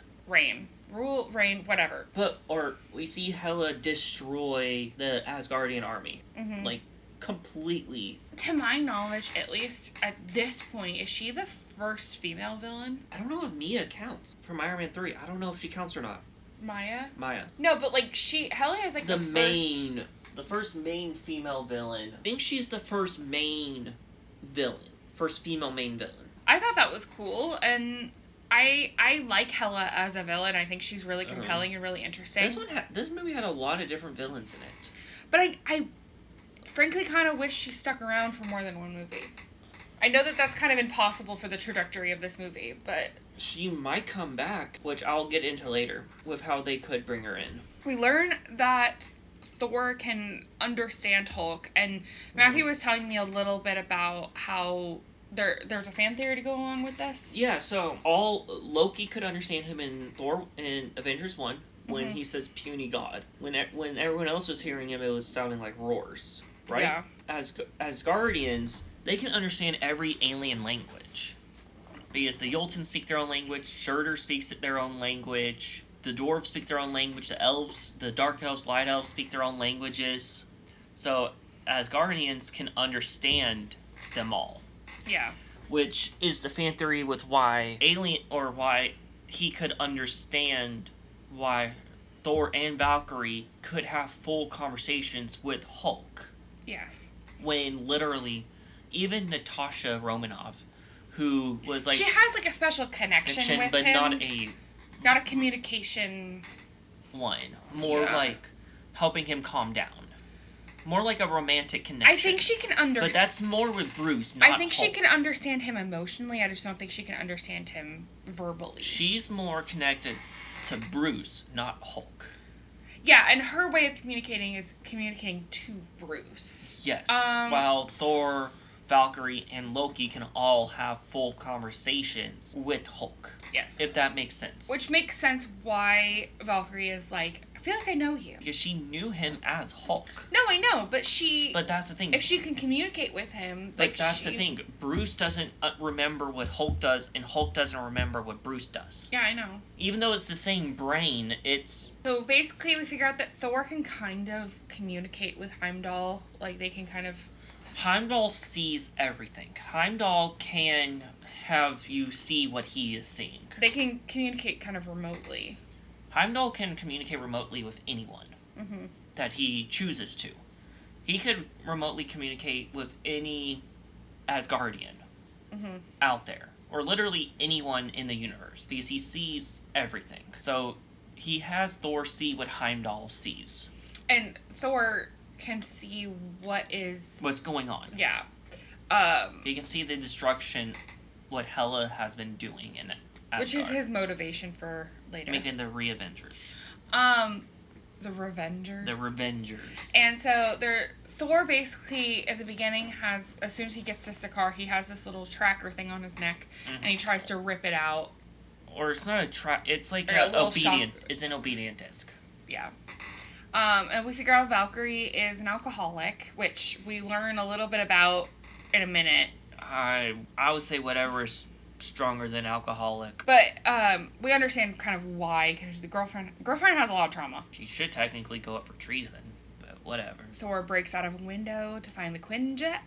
Speaker 2: Rule, reign, whatever.
Speaker 1: Or we see Hela destroy the Asgardian army.
Speaker 2: Mm-hmm.
Speaker 1: Like, completely.
Speaker 2: To my knowledge, at least at this point, is she the first female villain?
Speaker 1: I don't know if Mia counts from Iron Man 3. I don't know if she counts or not.
Speaker 2: Maya?
Speaker 1: No,
Speaker 2: but, like, Hela is, like,
Speaker 1: the first main female villain. I think she's the first main villain. First female main villain.
Speaker 2: I thought that was cool, and I like Hela as a villain. I think she's really compelling and really interesting.
Speaker 1: This movie had a lot of different villains in it.
Speaker 2: But I frankly kind of wish she stuck around for more than one movie. I know that that's kind of impossible for the trajectory of this movie, but...
Speaker 1: She might come back, which I'll get into later, with how they could bring her in.
Speaker 2: We learn that Thor can understand Hulk, and Matthew was telling me a little bit about how there's a fan theory to go along with this.
Speaker 1: Yeah, so Loki could understand him in Avengers 1 when he says puny god. When everyone else was hearing him, it was sounding like roars, right?
Speaker 2: Yeah.
Speaker 1: As Guardians, they can understand every alien language. Because the Joltons speak their own language, Surtur speaks their own language, the dwarves speak their own language, the elves, the dark elves, light elves speak their own languages. So, as Guardians can understand them all.
Speaker 2: Yeah.
Speaker 1: Which is the fan theory with why he could understand why Thor and Valkyrie could have full conversations with Hulk.
Speaker 2: Yes.
Speaker 1: When literally, even Natasha Romanoff, who was like...
Speaker 2: She has like a special connection with
Speaker 1: but
Speaker 2: him. Not a communication...
Speaker 1: one. More like helping him calm down. More like a romantic connection.
Speaker 2: I think she can understand...
Speaker 1: But that's more with Bruce, not
Speaker 2: I think
Speaker 1: Hulk.
Speaker 2: she can understand him emotionally. I just don't think she can understand him verbally.
Speaker 1: She's more connected to Bruce, not Hulk.
Speaker 2: Yeah, and her way of communicating is communicating to Bruce.
Speaker 1: Yes. While Thor, Valkyrie, and Loki can all have full conversations with Hulk.
Speaker 2: Yes.
Speaker 1: If that makes sense.
Speaker 2: Which makes sense why Valkyrie is like, I feel like I know you.
Speaker 1: Because she knew him as Hulk.
Speaker 2: No, I know, but she...
Speaker 1: But that's the thing.
Speaker 2: If she can communicate with him...
Speaker 1: But that's the thing. Bruce doesn't remember what Hulk does, and Hulk doesn't remember what Bruce does.
Speaker 2: Yeah, I know.
Speaker 1: Even though it's the same brain, it's...
Speaker 2: So basically we figure out that Thor can kind of communicate with Heimdall. Like, they can kind of...
Speaker 1: Heimdall sees everything. Heimdall can have you see what he is seeing.
Speaker 2: They can communicate kind of remotely.
Speaker 1: Heimdall can communicate remotely with anyone that he chooses to. He could remotely communicate with any Asgardian out there. Or literally anyone in the universe. Because he sees everything. So he has Thor see what Heimdall sees.
Speaker 2: And Thor can see what's
Speaker 1: going on.
Speaker 2: Yeah.
Speaker 1: He can see the destruction what Hela has been doing in Asgard.
Speaker 2: Which is his motivation for later.
Speaker 1: Making the Re-Avengers.
Speaker 2: The Revengers.
Speaker 1: The Revengers.
Speaker 2: And so Thor basically at the beginning as soon as he gets to Sakaar, he has this little tracker thing on his neck, and he tries to rip it out.
Speaker 1: Or it's not a track. It's like an obedient. It's an obedient disc.
Speaker 2: Yeah. And we figure out Valkyrie is an alcoholic, which we learn a little bit about in a minute.
Speaker 1: I would say whatever is stronger than alcoholic.
Speaker 2: But we understand kind of why, because the girlfriend has a lot of trauma.
Speaker 1: She should technically go up for treason, but whatever.
Speaker 2: Thor breaks out of a window to find the Quinjet.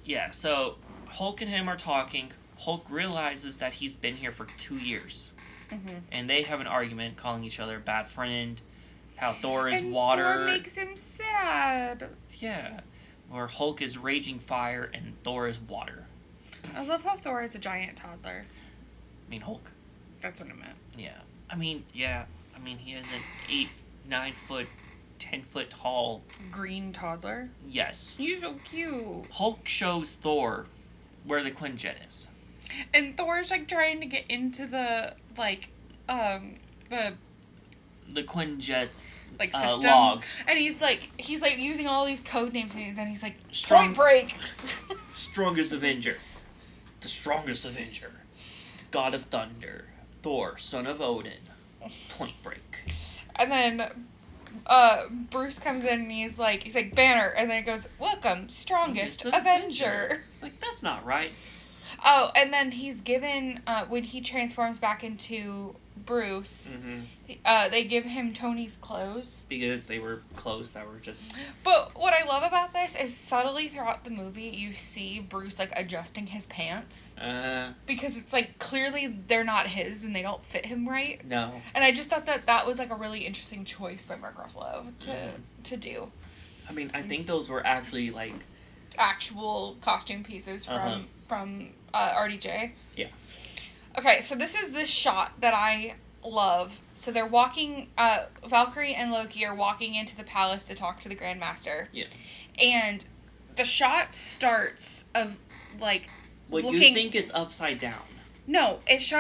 Speaker 1: Yeah, so Hulk and him are talking. Hulk realizes that he's been here for 2 years. And they have an argument, calling each other bad friend. How Thor is water.
Speaker 2: Thor makes him sad.
Speaker 1: Yeah. Where Hulk is raging fire and Thor is water.
Speaker 2: I love how Thor is a giant toddler.
Speaker 1: I mean, Hulk.
Speaker 2: That's what I meant.
Speaker 1: Yeah. I mean, he is an 8, 9 foot, 10 foot tall...
Speaker 2: green toddler?
Speaker 1: Yes.
Speaker 2: He's so cute.
Speaker 1: Hulk shows Thor where the Quinjet is.
Speaker 2: And Thor's, like, trying to get into the
Speaker 1: Quinjet's
Speaker 2: like system,
Speaker 1: log.
Speaker 2: And he's like using all these code names, and then he's like,
Speaker 1: Point
Speaker 2: break.
Speaker 1: Strongest Avenger. The strongest Avenger. God of Thunder. Thor, son of Odin. Point Break.
Speaker 2: And then Bruce comes in and he's like Banner, and then it goes, welcome, strongest Avenger.
Speaker 1: It's like, that's not right.
Speaker 2: Oh, and then he's given, when he transforms back into Bruce, they give him Tony's clothes.
Speaker 1: Because they were clothes that were just...
Speaker 2: But what I love about this is subtly throughout the movie, you see Bruce, like, adjusting his pants. Because it's, like, clearly they're not his and they don't fit him right.
Speaker 1: No.
Speaker 2: And I just thought that was, like, a really interesting choice by Mark Ruffalo to do.
Speaker 1: I mean, I think those were actually, like...
Speaker 2: actual costume pieces from RDJ.
Speaker 1: Yeah.
Speaker 2: Okay, so this is the shot that I love. So they're walking, Valkyrie and Loki are walking into the palace to talk to the Grand Master.
Speaker 1: Yeah.
Speaker 2: And the shot starts of, like,
Speaker 1: what
Speaker 2: looking...
Speaker 1: you think is upside down.
Speaker 2: No, it's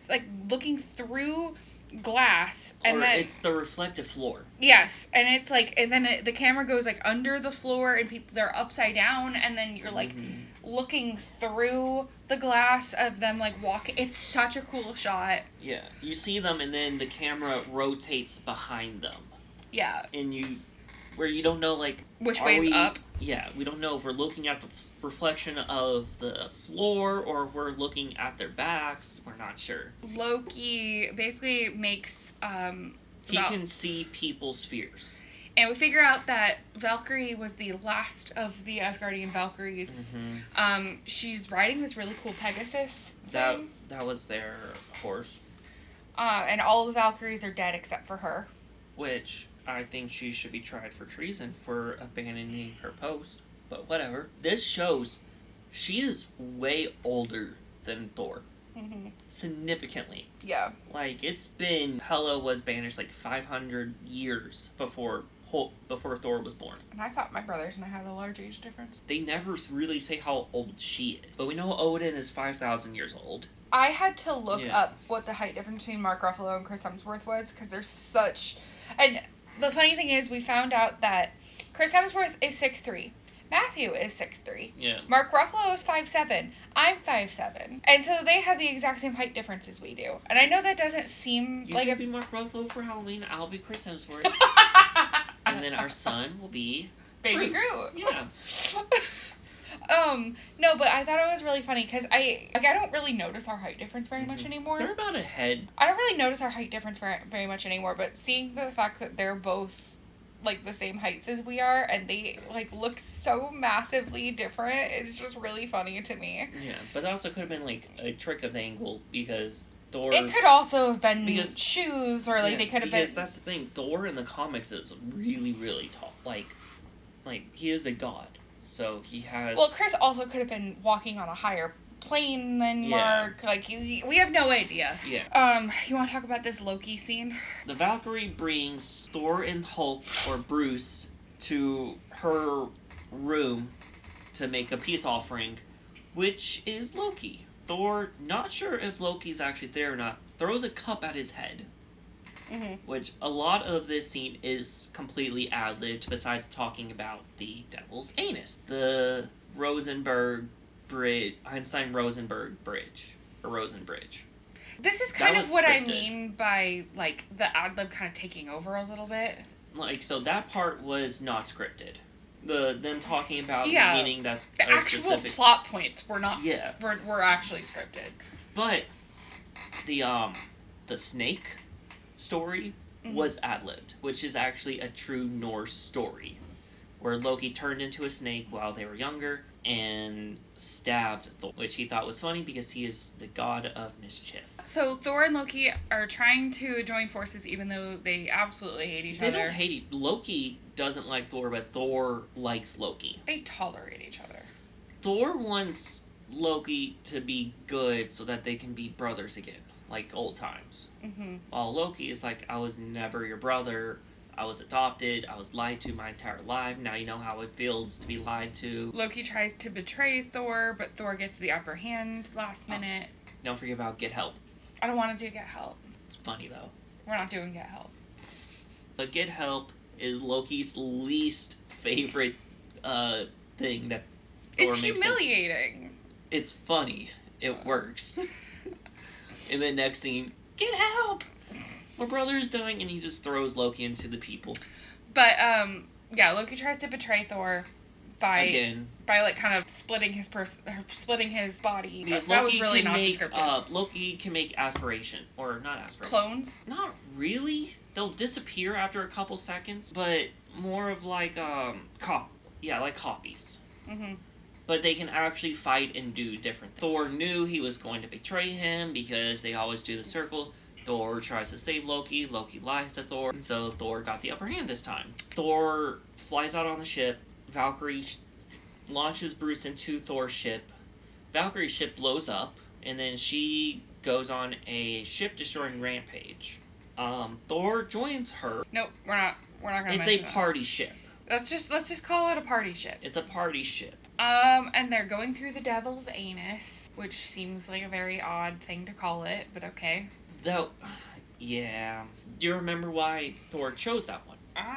Speaker 2: like, looking through glass, and then
Speaker 1: it's the reflective floor.
Speaker 2: Yes, and it's like, and then the camera goes like under the floor, and people, they're upside down, and then you're like looking through the glass of them like walking. It's such a cool shot.
Speaker 1: Yeah, you see them, and then the camera rotates behind them.
Speaker 2: Yeah,
Speaker 1: and you don't know like
Speaker 2: which way is up.
Speaker 1: Yeah, we don't know if we're looking at the reflection of the floor or we're looking at their backs. We're not sure.
Speaker 2: Loki basically makes
Speaker 1: he can see people's fears.
Speaker 2: And we figure out that Valkyrie was the last of the Asgardian Valkyries. She's riding this really cool Pegasus thing.
Speaker 1: That was their horse.
Speaker 2: And all the Valkyries are dead except for her.
Speaker 1: Which I think she should be tried for treason for abandoning her post. But whatever. This shows she is way older than Thor. Significantly.
Speaker 2: Yeah.
Speaker 1: Like, it's been... Hela was banished like 500 years before Thor was born.
Speaker 2: And I thought my brothers and I had a large age difference.
Speaker 1: They never really say how old she is. But we know Odin is 5,000 years old.
Speaker 2: I had to look up what the height difference between Mark Ruffalo and Chris Hemsworth was, because there's such... And the funny thing is, we found out that Chris Hemsworth is 6'3". Matthew is 6'3".
Speaker 1: Yeah.
Speaker 2: Mark Ruffalo is 5'7". I'm 5'7". And so they have the exact same height difference as we do. And I know that doesn't seem
Speaker 1: you
Speaker 2: like...
Speaker 1: You can be Mark Ruffalo for Halloween, I'll be Chris Hemsworth. And then our son will be...
Speaker 2: Baby Groot.
Speaker 1: Yeah.
Speaker 2: No, but I thought it was really funny because I don't really notice our height difference very much anymore.
Speaker 1: They're about a head.
Speaker 2: I don't really notice our height difference very much anymore, but seeing the fact that they're both like the same heights as we are and they like look so massively different, it's just really funny to me.
Speaker 1: Yeah, but that also could have been like a trick of the angle because Thor...
Speaker 2: It could also have been shoes or like they could have been...
Speaker 1: Because that's the thing, Thor in the comics is really, really tall. Like he is a god. So he has...
Speaker 2: Well, Chris also could have been walking on a higher plane than Mark. Like, we have no idea.
Speaker 1: Yeah.
Speaker 2: You want to talk about this Loki scene?
Speaker 1: The Valkyrie brings Thor and Hulk, or Bruce, to her room to make a peace offering, which is Loki. Thor, not sure if Loki's actually there or not, throws a cup at his head. Which a lot of this scene is completely ad-libbed besides talking about the devil's anus. The Einstein-Rosenberg bridge. Or Rosen Bridge.
Speaker 2: This is kind of what scripted. I mean by, like, the ad-lib kind of taking over a little bit.
Speaker 1: Like, so that part was not scripted. Them talking about meaning that's
Speaker 2: the actual specific... plot points were not were actually scripted.
Speaker 1: But the snake story was ad-libbed, which is actually a true Norse story where Loki turned into a snake while they were younger and stabbed Thor, which he thought was funny because he is the god of mischief.
Speaker 2: So Thor and Loki are trying to join forces even though they absolutely hate each other.
Speaker 1: They don't hate Loki doesn't like Thor, but Thor likes Loki.
Speaker 2: They tolerate each other.
Speaker 1: Thor wants Loki to be good so that they can be brothers again, like old times. While Loki is like, I was never your brother, I was adopted, I was lied to my entire life, now you know how it feels to be lied to.
Speaker 2: Loki tries to betray Thor, but Thor gets the upper hand last minute.
Speaker 1: Don't forget about Get Help.
Speaker 2: I don't want to do Get Help.
Speaker 1: It's funny though.
Speaker 2: We're not doing Get Help.
Speaker 1: But Get Help is Loki's least favorite thing that Thor makes. It's
Speaker 2: humiliating.
Speaker 1: It's funny. It works. And then next scene, get help! My brother is dying, and he just throws Loki into the people.
Speaker 2: But Loki tries to betray Thor by like kind of splitting his body. That was really not descriptive.
Speaker 1: Loki can make aspiration, or not aspiration.
Speaker 2: Clones?
Speaker 1: Not really. They'll disappear after a couple seconds, but more of like like copies. But they can actually fight and do different things. Thor knew he was going to betray him because they always do the circle. Thor tries to save Loki. Loki lies to Thor. And so Thor got the upper hand this time. Thor flies out on the ship. Valkyrie launches Bruce into Thor's ship. Valkyrie's ship blows up. And then she goes on a ship-destroying rampage. Thor joins her.
Speaker 2: Nope, we're not gonna
Speaker 1: It's a party ship.
Speaker 2: Let's just call it a party ship.
Speaker 1: It's a party ship.
Speaker 2: And they're going through the devil's anus, which seems like a very odd thing to call it, but okay.
Speaker 1: Though, Yeah. Do you remember why Thor chose that one?
Speaker 2: I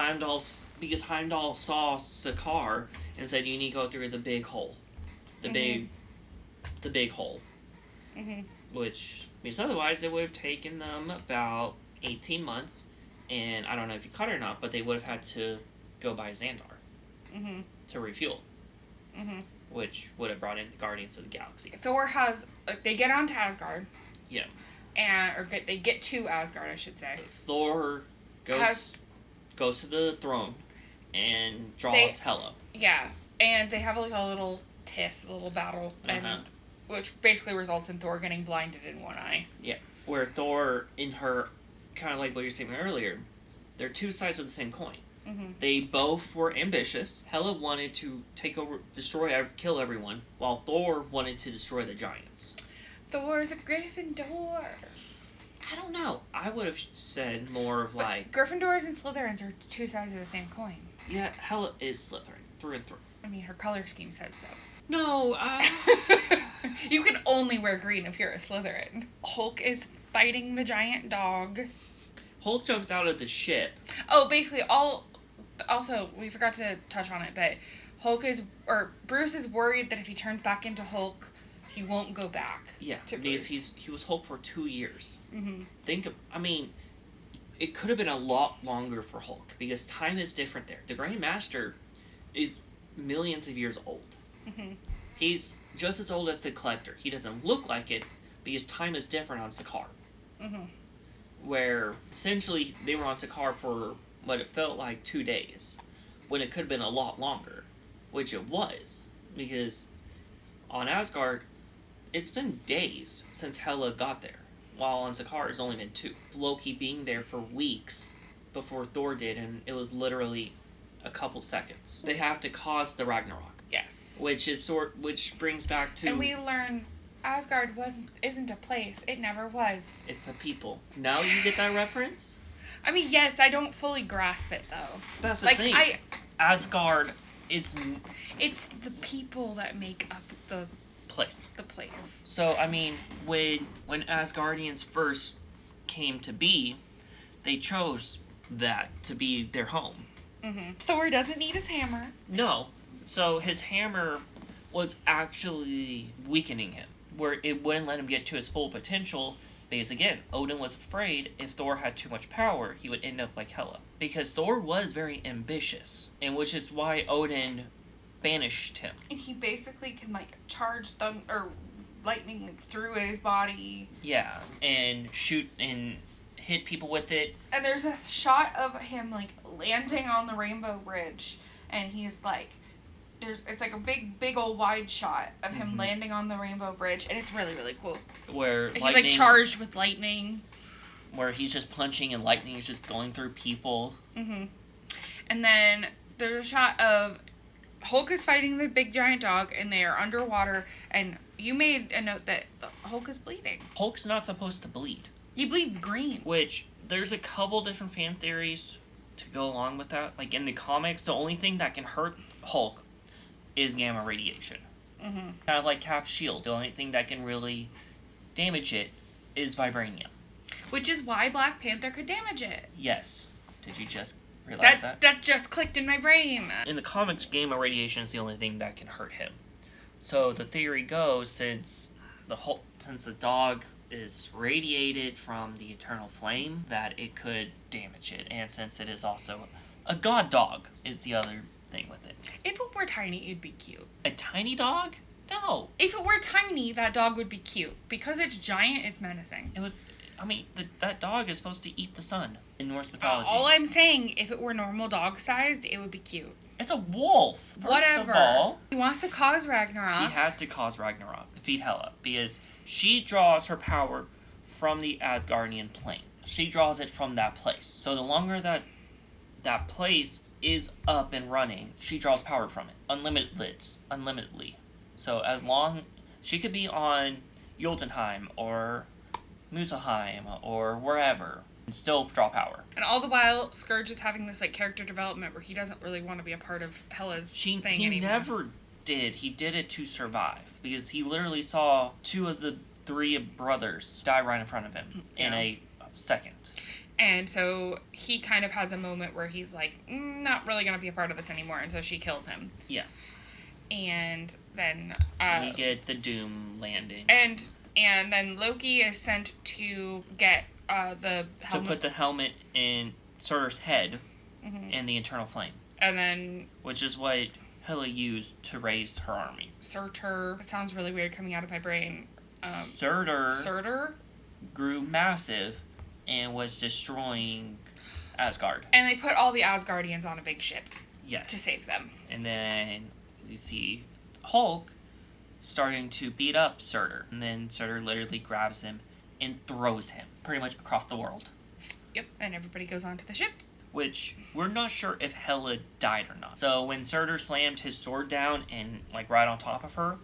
Speaker 2: don't know.
Speaker 1: Because Heimdall saw Sakaar and said, you need to go through the big hole. The big hole.
Speaker 2: Mm-hmm.
Speaker 1: Which means otherwise it would have taken them about 18 months. And I don't know if you caught it or not, but they would have had to go by Xandar.
Speaker 2: Mm-hmm.
Speaker 1: To refuel.
Speaker 2: Mm-hmm.
Speaker 1: Which would have brought in the Guardians of the Galaxy.
Speaker 2: Thor has... they get onto Asgard.
Speaker 1: Yeah.
Speaker 2: They get to Asgard, I should say.
Speaker 1: Thor goes to the throne and draws Hela.
Speaker 2: Yeah. And they have like a little tiff, a little battle. And which basically results in Thor getting blinded in one eye.
Speaker 1: Yeah. Where Thor, in her... kind of like what you were saying earlier, they're two sides of the same coin.
Speaker 2: Mm-hmm.
Speaker 1: They both were ambitious. Hela wanted to take over, kill everyone, while Thor wanted to destroy the giants.
Speaker 2: Thor's a Gryffindor.
Speaker 1: I don't know. I would have said more of like...
Speaker 2: Gryffindors and Slytherins are two sides of the same coin.
Speaker 1: Yeah, Hela is Slytherin, through and through.
Speaker 2: I mean, her color scheme says so.
Speaker 1: No,
Speaker 2: You can only wear green if you're a Slytherin. Hulk is fighting the giant dog.
Speaker 1: Hulk jumps out of the ship.
Speaker 2: Oh, basically also, we forgot to touch on it, but Bruce is worried that if he turns back into Hulk, he won't go back.
Speaker 1: Yeah, because he was Hulk for 2 years.
Speaker 2: Mm-hmm.
Speaker 1: It could have been a lot longer for Hulk, because time is different there. The Grand Master is millions of years old.
Speaker 2: Mm-hmm.
Speaker 1: He's just as old as the Collector. He doesn't look like it, because time is different on Sakaar.
Speaker 2: Mm-hmm.
Speaker 1: Where, essentially, they were on Sakaar for what it felt like 2 days, when it could have been a lot longer, which it was, because on Asgard, it's been days since Hela got there, while on Sakaar it's only been 2. Loki being there for weeks before Thor did, and it was literally a couple seconds. They have to cause the Ragnarok.
Speaker 2: Yes.
Speaker 1: Which brings back to...
Speaker 2: And we learn Asgard isn't a place. It never was.
Speaker 1: It's a people. Now you get that reference?
Speaker 2: I mean, yes, I don't fully grasp it, though.
Speaker 1: That's the thing. Asgard, it's
Speaker 2: the people that make up the
Speaker 1: place.
Speaker 2: The place.
Speaker 1: So, I mean, when Asgardians first came to be, they chose that to be their home.
Speaker 2: Mm-hmm. Thor doesn't need his hammer.
Speaker 1: No. So his hammer was actually weakening him, where it wouldn't let him get to his full potential, because again, Odin was afraid if Thor had too much power, he would end up like Hela. Because Thor was very ambitious, and which is why Odin banished him.
Speaker 2: And he basically can charge lightning through his body.
Speaker 1: Yeah, and shoot and hit people with it.
Speaker 2: And there's a shot of him landing on the Rainbow Bridge, and he's it's like a big old wide shot of him landing on the Rainbow Bridge, and it's really, really cool.
Speaker 1: Where
Speaker 2: he's charged with lightning.
Speaker 1: Where he's just punching and lightning is just going through people.
Speaker 2: Mm-hmm. And then there's a shot of Hulk is fighting the big giant dog, and they are underwater, and you made a note that Hulk is bleeding.
Speaker 1: Hulk's not supposed to bleed.
Speaker 2: He bleeds green.
Speaker 1: Which, there's a couple different fan theories to go along with that. Like, in the comics, the only thing that can hurt Hulk is gamma radiation.
Speaker 2: Mm-hmm.
Speaker 1: Kind of like Cap's shield. The only thing that can really damage it is vibranium.
Speaker 2: Which is why Black Panther could damage it.
Speaker 1: Yes. Did you just realize that?
Speaker 2: That just clicked in my brain.
Speaker 1: In the comics, gamma radiation is the only thing that can hurt him. So the theory goes, since the dog is radiated from the eternal flame, that it could damage it. And since it is also a god dog, is the other thing with it.
Speaker 2: If it were tiny, it'd be cute.
Speaker 1: A tiny dog? No.
Speaker 2: If it were tiny, that dog would be cute. Because it's giant, it's menacing.
Speaker 1: That dog is supposed to eat the sun in Norse mythology.
Speaker 2: All I'm saying, if it were normal dog sized, it would be cute.
Speaker 1: It's a wolf.
Speaker 2: Whatever.
Speaker 1: Of all,
Speaker 2: he wants to cause Ragnarok.
Speaker 1: He has to cause Ragnarok. Defeat Hela. Because she draws her power from the Asgardian plane. She draws it from that place. So the longer that place is up and running, she draws power from it. Unlimitedly. So as long... She could be on Jotunheim or Muspelheim or wherever and still draw power.
Speaker 2: And all the while, Scourge is having this character development where he doesn't really want to be a part of Hela's thing anymore.
Speaker 1: He never did. He did it to survive. Because he literally saw 2 of the 3 brothers die right in front of him in a second.
Speaker 2: And so he kind of has a moment where he's like, not really going to be a part of this anymore. And so she kills him.
Speaker 1: Yeah.
Speaker 2: And then...
Speaker 1: we get the Doom landing.
Speaker 2: And then Loki is sent to get the helmet.
Speaker 1: To put the helmet in Surtur's head and the Eternal Flame.
Speaker 2: And then...
Speaker 1: which is what Hela used to raise her army.
Speaker 2: Surtur. It sounds really weird coming out of my brain.
Speaker 1: Surtur grew massive and was destroying Asgard.
Speaker 2: And they put all the Asgardians on a big ship.
Speaker 1: Yes.
Speaker 2: To save them.
Speaker 1: And then you see Hulk starting to beat up Surtur. And then Surtur literally grabs him and throws him pretty much across the world.
Speaker 2: Yep. And everybody goes onto the ship.
Speaker 1: Which we're not sure if Hela died or not. So when Surtur slammed his sword down and like right on top of her,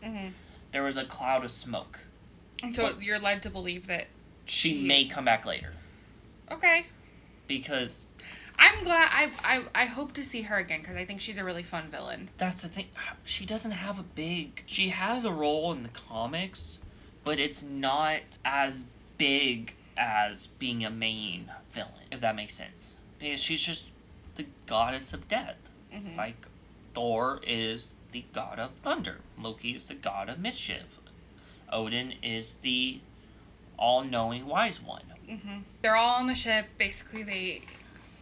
Speaker 1: there was a cloud of smoke.
Speaker 2: And so you're led to believe that
Speaker 1: she may come back later.
Speaker 2: Okay.
Speaker 1: Because
Speaker 2: I'm glad. I hope to see her again because I think she's a really fun villain.
Speaker 1: That's the thing. She doesn't have she has a role in the comics, but it's not as big as being a main villain, if that makes sense. Because she's just the goddess of death. Like, Thor is the god of thunder. Loki is the god of mischief. Odin is the all-knowing wise one.
Speaker 2: They're all on the ship. Basically,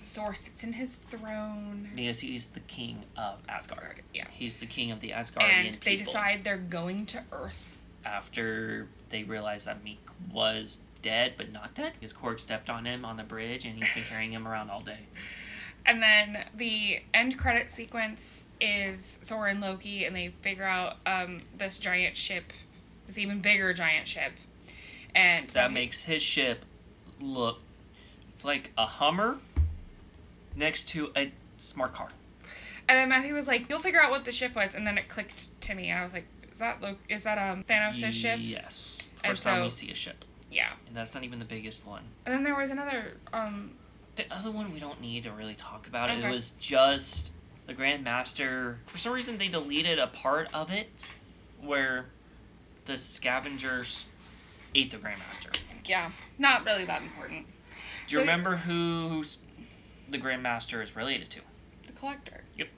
Speaker 2: Thor sits in his throne.
Speaker 1: Because he's the king of Asgard.
Speaker 2: Yeah.
Speaker 1: He's the king of the Asgardian
Speaker 2: And they decide they're going to Earth.
Speaker 1: After they realize that Meek was dead, but not dead. His Korg stepped on him on the bridge, and he's been carrying him around all day.
Speaker 2: And then the end credit sequence is Thor and Loki, and they figure out this giant ship, this even bigger giant ship. And
Speaker 1: that makes his ship look, it's like a Hummer next to a smart car.
Speaker 2: And then Matthew was like, you'll figure out what the ship was, and then it clicked to me, and I was like, is that Thanos' ship?
Speaker 1: Yes. First time we see a ship.
Speaker 2: Yeah.
Speaker 1: And that's not even the biggest one.
Speaker 2: And then there was another,
Speaker 1: the other one we don't need to really talk about. Okay. It was just the Grand Master. For some reason, they deleted a part of it where the scavengers ate the Grand Master.
Speaker 2: Yeah. Not really that important.
Speaker 1: Do you remember who the Grand Master is related to?
Speaker 2: The Collector.
Speaker 1: Yep.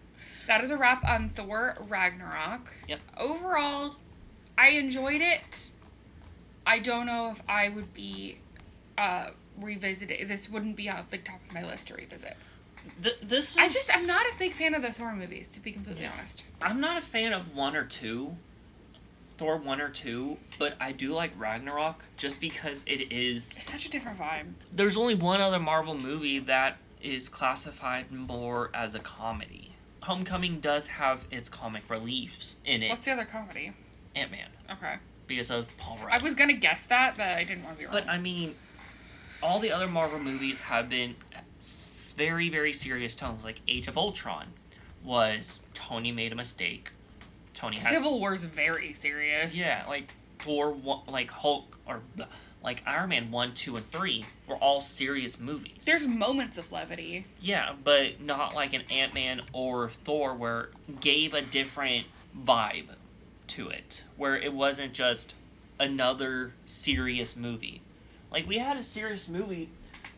Speaker 2: That is a wrap on Thor Ragnarok.
Speaker 1: Yep.
Speaker 2: Overall, I enjoyed it. I don't know if I would be revisited. This wouldn't be on the top of my list to revisit. I'm not a big fan of the Thor movies, to be completely honest.
Speaker 1: I'm not a fan of Thor 1 or 2, but I do like Ragnarok just because it's
Speaker 2: such a different vibe.
Speaker 1: There's only one other Marvel movie that is classified more as a comedy. Homecoming does have its comic reliefs in it.
Speaker 2: What's the other comedy?
Speaker 1: Ant-Man.
Speaker 2: Okay.
Speaker 1: Because of Paul Rudd.
Speaker 2: I was gonna guess that, but I didn't want to be wrong.
Speaker 1: But I mean, all the other Marvel movies have been very, very serious tones. Like Age of Ultron was Tony made a mistake.
Speaker 2: Civil War's very serious.
Speaker 1: Yeah, like Thor, like Hulk, or like Iron Man 1, 2, and 3 were all serious movies.
Speaker 2: There's moments of levity.
Speaker 1: Yeah, but not like an Ant-Man or Thor where it gave a different vibe to it, where it wasn't just another serious movie. Like, we had a serious movie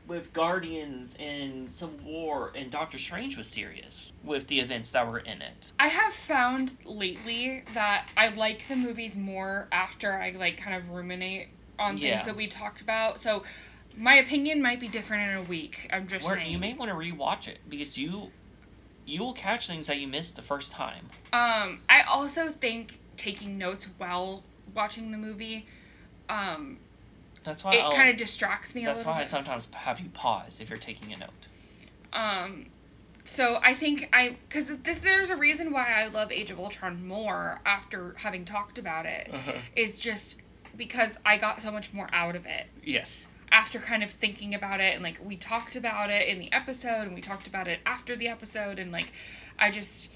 Speaker 1: with Guardians and Civil War, and Doctor Strange was serious with the events that were in it.
Speaker 2: I have found lately that I like the movies more after I like kind of ruminate on things that we talked about. So my opinion might be different in a week. I'm just saying.
Speaker 1: You may want to rewatch it because you will catch things that you missed the first time.
Speaker 2: I also think taking notes while watching the movie,
Speaker 1: that's why
Speaker 2: it kind of distracts me a little bit.
Speaker 1: That's why I sometimes have you pause if you're taking a note.
Speaker 2: So I think because there's a reason why I love Age of Ultron more after having talked about it, is just because I got so much more out of it.
Speaker 1: Yes.
Speaker 2: After kind of thinking about it, and like we talked about it in the episode, and we talked about it after the episode, and like I just,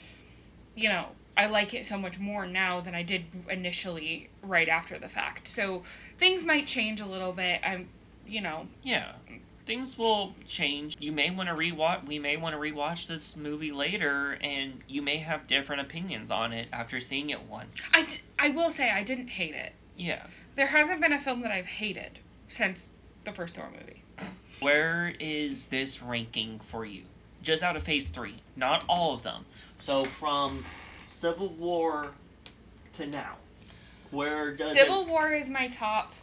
Speaker 2: I like it so much more now than I did initially right after the fact. So things might change a little bit.
Speaker 1: Yeah. Things will change. You may want to rewatch. We may want to rewatch this movie later, and you may have different opinions on it after seeing it once.
Speaker 2: I will say I didn't hate it.
Speaker 1: Yeah.
Speaker 2: There hasn't been a film that I've hated since the first Thor movie.
Speaker 1: Where is this ranking for you? Just out of Phase 3, not all of them. So from Civil War to now, where does
Speaker 2: Civil War is my top,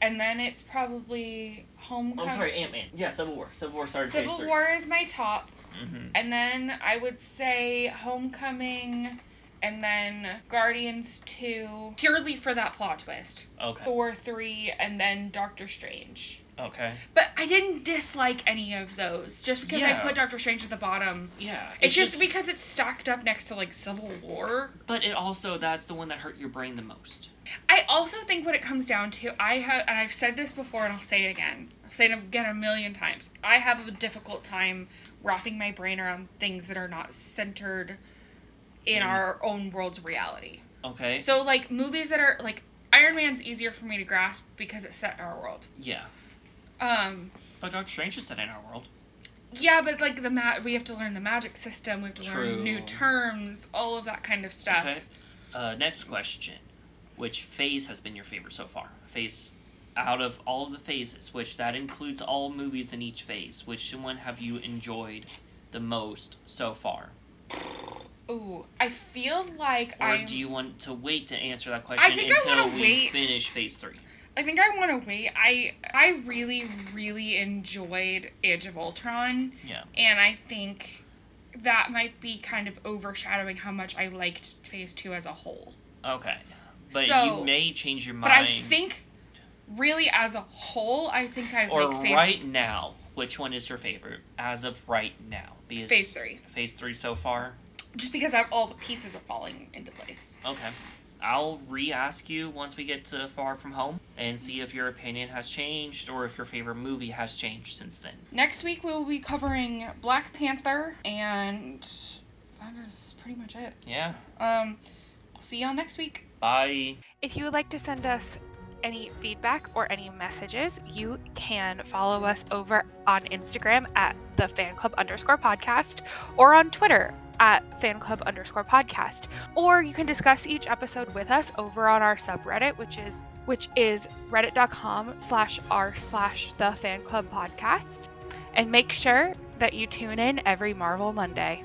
Speaker 2: and then it's probably Homecoming.
Speaker 1: I'm sorry, Ant-Man. Yeah, Civil War. Civil War started
Speaker 2: Phase 3. Civil War is my top, and then I would say Homecoming, and then Guardians 2, purely for that plot twist.
Speaker 1: Okay.
Speaker 2: Thor 3, and then Doctor Strange.
Speaker 1: Okay.
Speaker 2: But I didn't dislike any of those, just because I put Doctor Strange at the bottom.
Speaker 1: Yeah.
Speaker 2: It's just because it's stacked up next to, like, Civil War.
Speaker 1: But it also, that's the one that hurt your brain the most.
Speaker 2: I also think what it comes down to, and I've said this before and I'll say it again. I've said it again a million times. I have a difficult time wrapping my brain around things that are not centered in our own world's reality.
Speaker 1: Okay.
Speaker 2: So, like, movies that are, like, Iron Man's easier for me to grasp because it's set in our world.
Speaker 1: Yeah. But Doctor Strange is set in our world.
Speaker 2: Yeah, but, like, we have to learn the magic system, we have to learn new terms, all of that kind of stuff.
Speaker 1: Okay. Next question. Which phase has been your favorite so far? Phase, out of all of the phases, which that includes all movies in each phase, which one have you enjoyed the most so far?
Speaker 2: Ooh, I feel like
Speaker 1: Or do you want to wait to answer that question until we finish Phase 3?
Speaker 2: I think I want to wait. I really, really enjoyed Age of Ultron.
Speaker 1: Yeah.
Speaker 2: And I think that might be kind of overshadowing how much I liked Phase 2 as a whole.
Speaker 1: Okay. But you may change your mind.
Speaker 2: But I think, really, as a whole, I think I like Phase... Or
Speaker 1: right now, which one is your favorite? As of right now. Because
Speaker 2: Phase 3.
Speaker 1: Phase 3 so far?
Speaker 2: Just because all the pieces are falling into place.
Speaker 1: Okay. I'll re-ask you once we get to Far From Home and see if your opinion has changed or if your favorite movie has changed since then.
Speaker 2: Next week we will be covering Black Panther, and that is pretty much it.
Speaker 1: Yeah.
Speaker 2: I'll see y'all next week.
Speaker 1: Bye.
Speaker 3: If you would like to send us any feedback or any messages, you can follow us over on Instagram at thefanclub_podcast or on Twitter at fanclub_podcast. Or you can discuss each episode with us over on our subreddit, which is reddit.com/r/thefanclubpodcast. And make sure that you tune in every Marvel Monday.